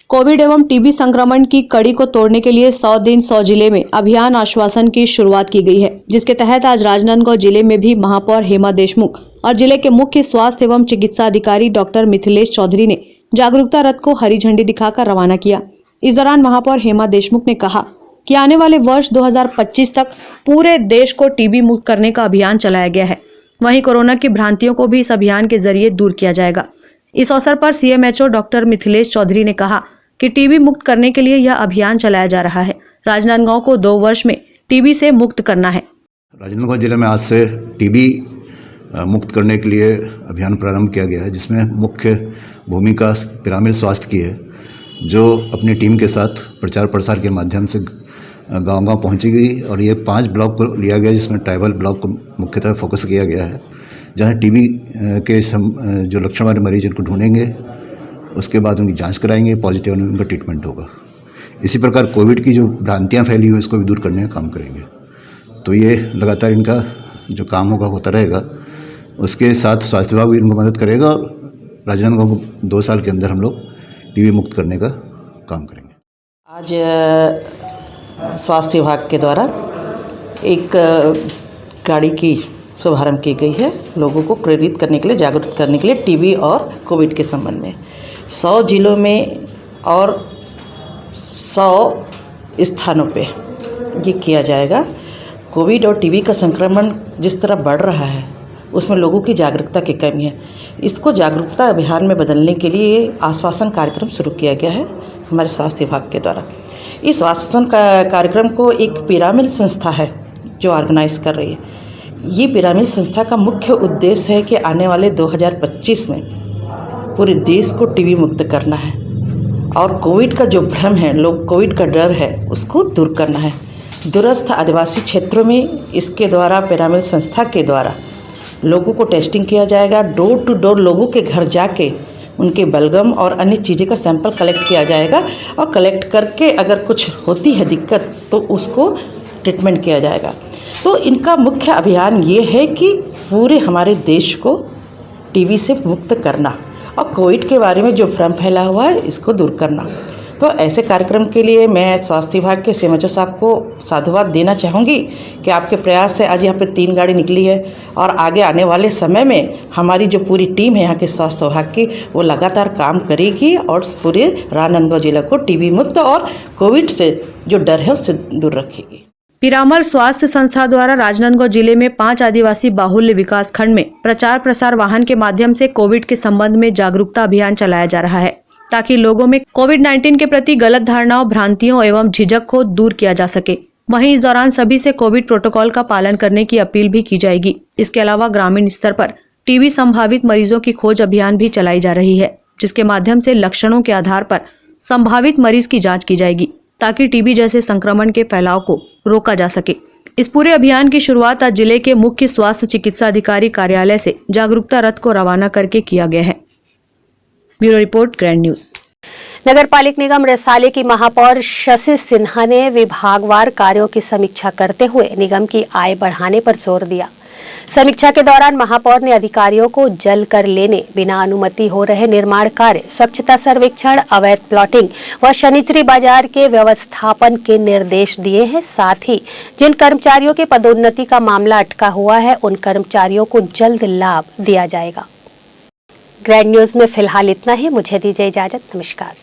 कोविड एवं टीबी संक्रमण की कड़ी को तोड़ने के लिए 100 दिन 100 जिले में अभियान आश्वासन की शुरुआत की गई है, जिसके तहत आज राजनांदगांव जिले में भी महापौर हेमा देशमुख और जिले के मुख्य स्वास्थ्य एवं चिकित्सा अधिकारी डॉक्टर मिथिलेश चौधरी ने जागरूकता रथ को हरी झंडी दिखाकर रवाना किया। इस दौरान महापौर हेमा देशमुख ने कहा कि आने वाले वर्ष 2025 तक पूरे देश को टीबी मुक्त करने का अभियान चलाया गया है। वहीं कोरोना की भ्रांतियों को भी इस अभियान के जरिए दूर किया जाएगा। इस अवसर पर CMHO डॉक्टर मिथिलेश चौधरी ने कहा कि टीबी मुक्त करने के लिए यह अभियान चलाया जा रहा है। राजनांदगांव को 2 वर्ष में टीबी से मुक्त करना है। राजनांदगांव जिले में आज से टीबी मुक्त करने के लिए अभियान प्रारंभ किया गया है, जिसमें मुख्य भूमिका पिरामिड स्वास्थ्य की है, जो अपनी टीम के साथ प्रचार प्रसार के माध्यम से गांव-गांव पहुंची गई और ये 5 ब्लॉक को लिया गया, जिसमें ट्राइबल ब्लॉक को मुख्यतः फोकस किया गया है, जहां टीबी के जो लक्षण वाले मरीज इनको ढूंढेंगे, उसके बाद उनकी जांच कराएंगे, पॉजिटिव होने उनका ट्रीटमेंट होगा। इसी प्रकार कोविड की जो भ्रांतियाँ फैली हुई इसको भी दूर करने का काम करेंगे। तो ये लगातार इनका जो काम होगा होता रहेगा। उसके साथ स्वास्थ्य विभाग भी इनको मदद करेगा और राजनांदगांव को 2 साल के अंदर हम लोग टीबी मुक्त करने का काम करेंगे। आज स्वास्थ्य विभाग के द्वारा एक गाड़ी की शुभारंभ की गई है, लोगों को प्रेरित करने के लिए, जागरूक करने के लिए टीबी और कोविड के संबंध में 100 जिलों में और 100 स्थानों पे ये किया जाएगा। कोविड और टीबी का संक्रमण जिस तरह बढ़ रहा है उसमें लोगों की जागरूकता की कमी है। इसको जागरूकता अभियान में बदलने के लिए आश्वासन कार्यक्रम शुरू किया गया है हमारे स्वास्थ्य विभाग के द्वारा। इस आश्वासन कार्यक्रम को एक पिरामिड संस्था है जो ऑर्गेनाइज कर रही है। ये पिरामिड संस्था का मुख्य उद्देश्य है कि आने वाले 2025 में पूरे देश को टीबी मुक्त करना है और कोविड का जो भ्रम है, लोग कोविड का डर है, उसको दूर करना है। दूरस्थ आदिवासी क्षेत्रों में इसके द्वारा पिरामिड संस्था के द्वारा लोगों को टेस्टिंग किया जाएगा। डोर टू डोर लोगों के घर जाके उनके बलगम और अन्य चीज़ें का सैंपल कलेक्ट किया जाएगा और कलेक्ट करके अगर कुछ होती है दिक्कत तो उसको ट्रीटमेंट किया जाएगा। तो इनका मुख्य अभियान ये है कि पूरे हमारे देश को टीबी से मुक्त करना और कोविड के बारे में जो भ्रम फैला हुआ है इसको दूर करना। तो ऐसे कार्यक्रम के लिए मैं स्वास्थ्य विभाग के सीएमएचओ साहब को साधुवाद देना चाहूँगी कि आपके प्रयास से आज यहाँ पे 3 गाड़ी निकली है और आगे आने वाले समय में हमारी जो पूरी टीम है यहाँ के स्वास्थ्य विभाग की, वो लगातार काम करेगी और पूरे राजनांदगांव जिला को टीबी मुक्त और कोविड से जो डर है उससे दूर रखेगी। पिरामल स्वास्थ्य संस्था द्वारा राजनांदगांव जिले में 5 आदिवासी बाहुल्य विकास खंड में प्रचार प्रसार वाहन के माध्यम से कोविड के संबंध में जागरूकता अभियान चलाया जा रहा है, ताकि लोगों में कोविड-19 के प्रति गलत धारणाओं, भ्रांतियों एवं झिझक को दूर किया जा सके। वहीं इस दौरान सभी से कोविड प्रोटोकॉल का पालन करने की अपील भी की जाएगी। इसके अलावा ग्रामीण स्तर पर टीबी संभावित मरीजों की खोज अभियान भी चलाई जा रही है, जिसके माध्यम से लक्षणों के आधार पर संभावित मरीज की जाँच की जाएगी, ताकि टीबी जैसे संक्रमण के फैलाव को रोका जा सके। इस पूरे अभियान की शुरुआत आज जिले के मुख्य स्वास्थ्य चिकित्सा अधिकारी कार्यालय से जागरूकता रथ को रवाना करके किया गया है। Bureau report, grand news. नगर पालिक निगम रसाले की महापौर शशि सिन्हा ने विभागवार कार्यों की समीक्षा करते हुए निगम की आय बढ़ाने पर जोर दिया। समीक्षा के दौरान महापौर ने अधिकारियों को जल कर लेने, बिना अनुमति हो रहे निर्माण कार्य, स्वच्छता सर्वेक्षण, अवैध प्लॉटिंग व शनिचरी बाजार के व्यवस्थापन के निर्देश दिए हैं। साथ ही जिन कर्मचारियों के पदोन्नति का मामला अटका हुआ है, उन कर्मचारियों को जल्द लाभ दिया जाएगा। ग्रैंड न्यूज में फिलहाल इतना ही। मुझे दीजिए इजाजत। नमस्कार।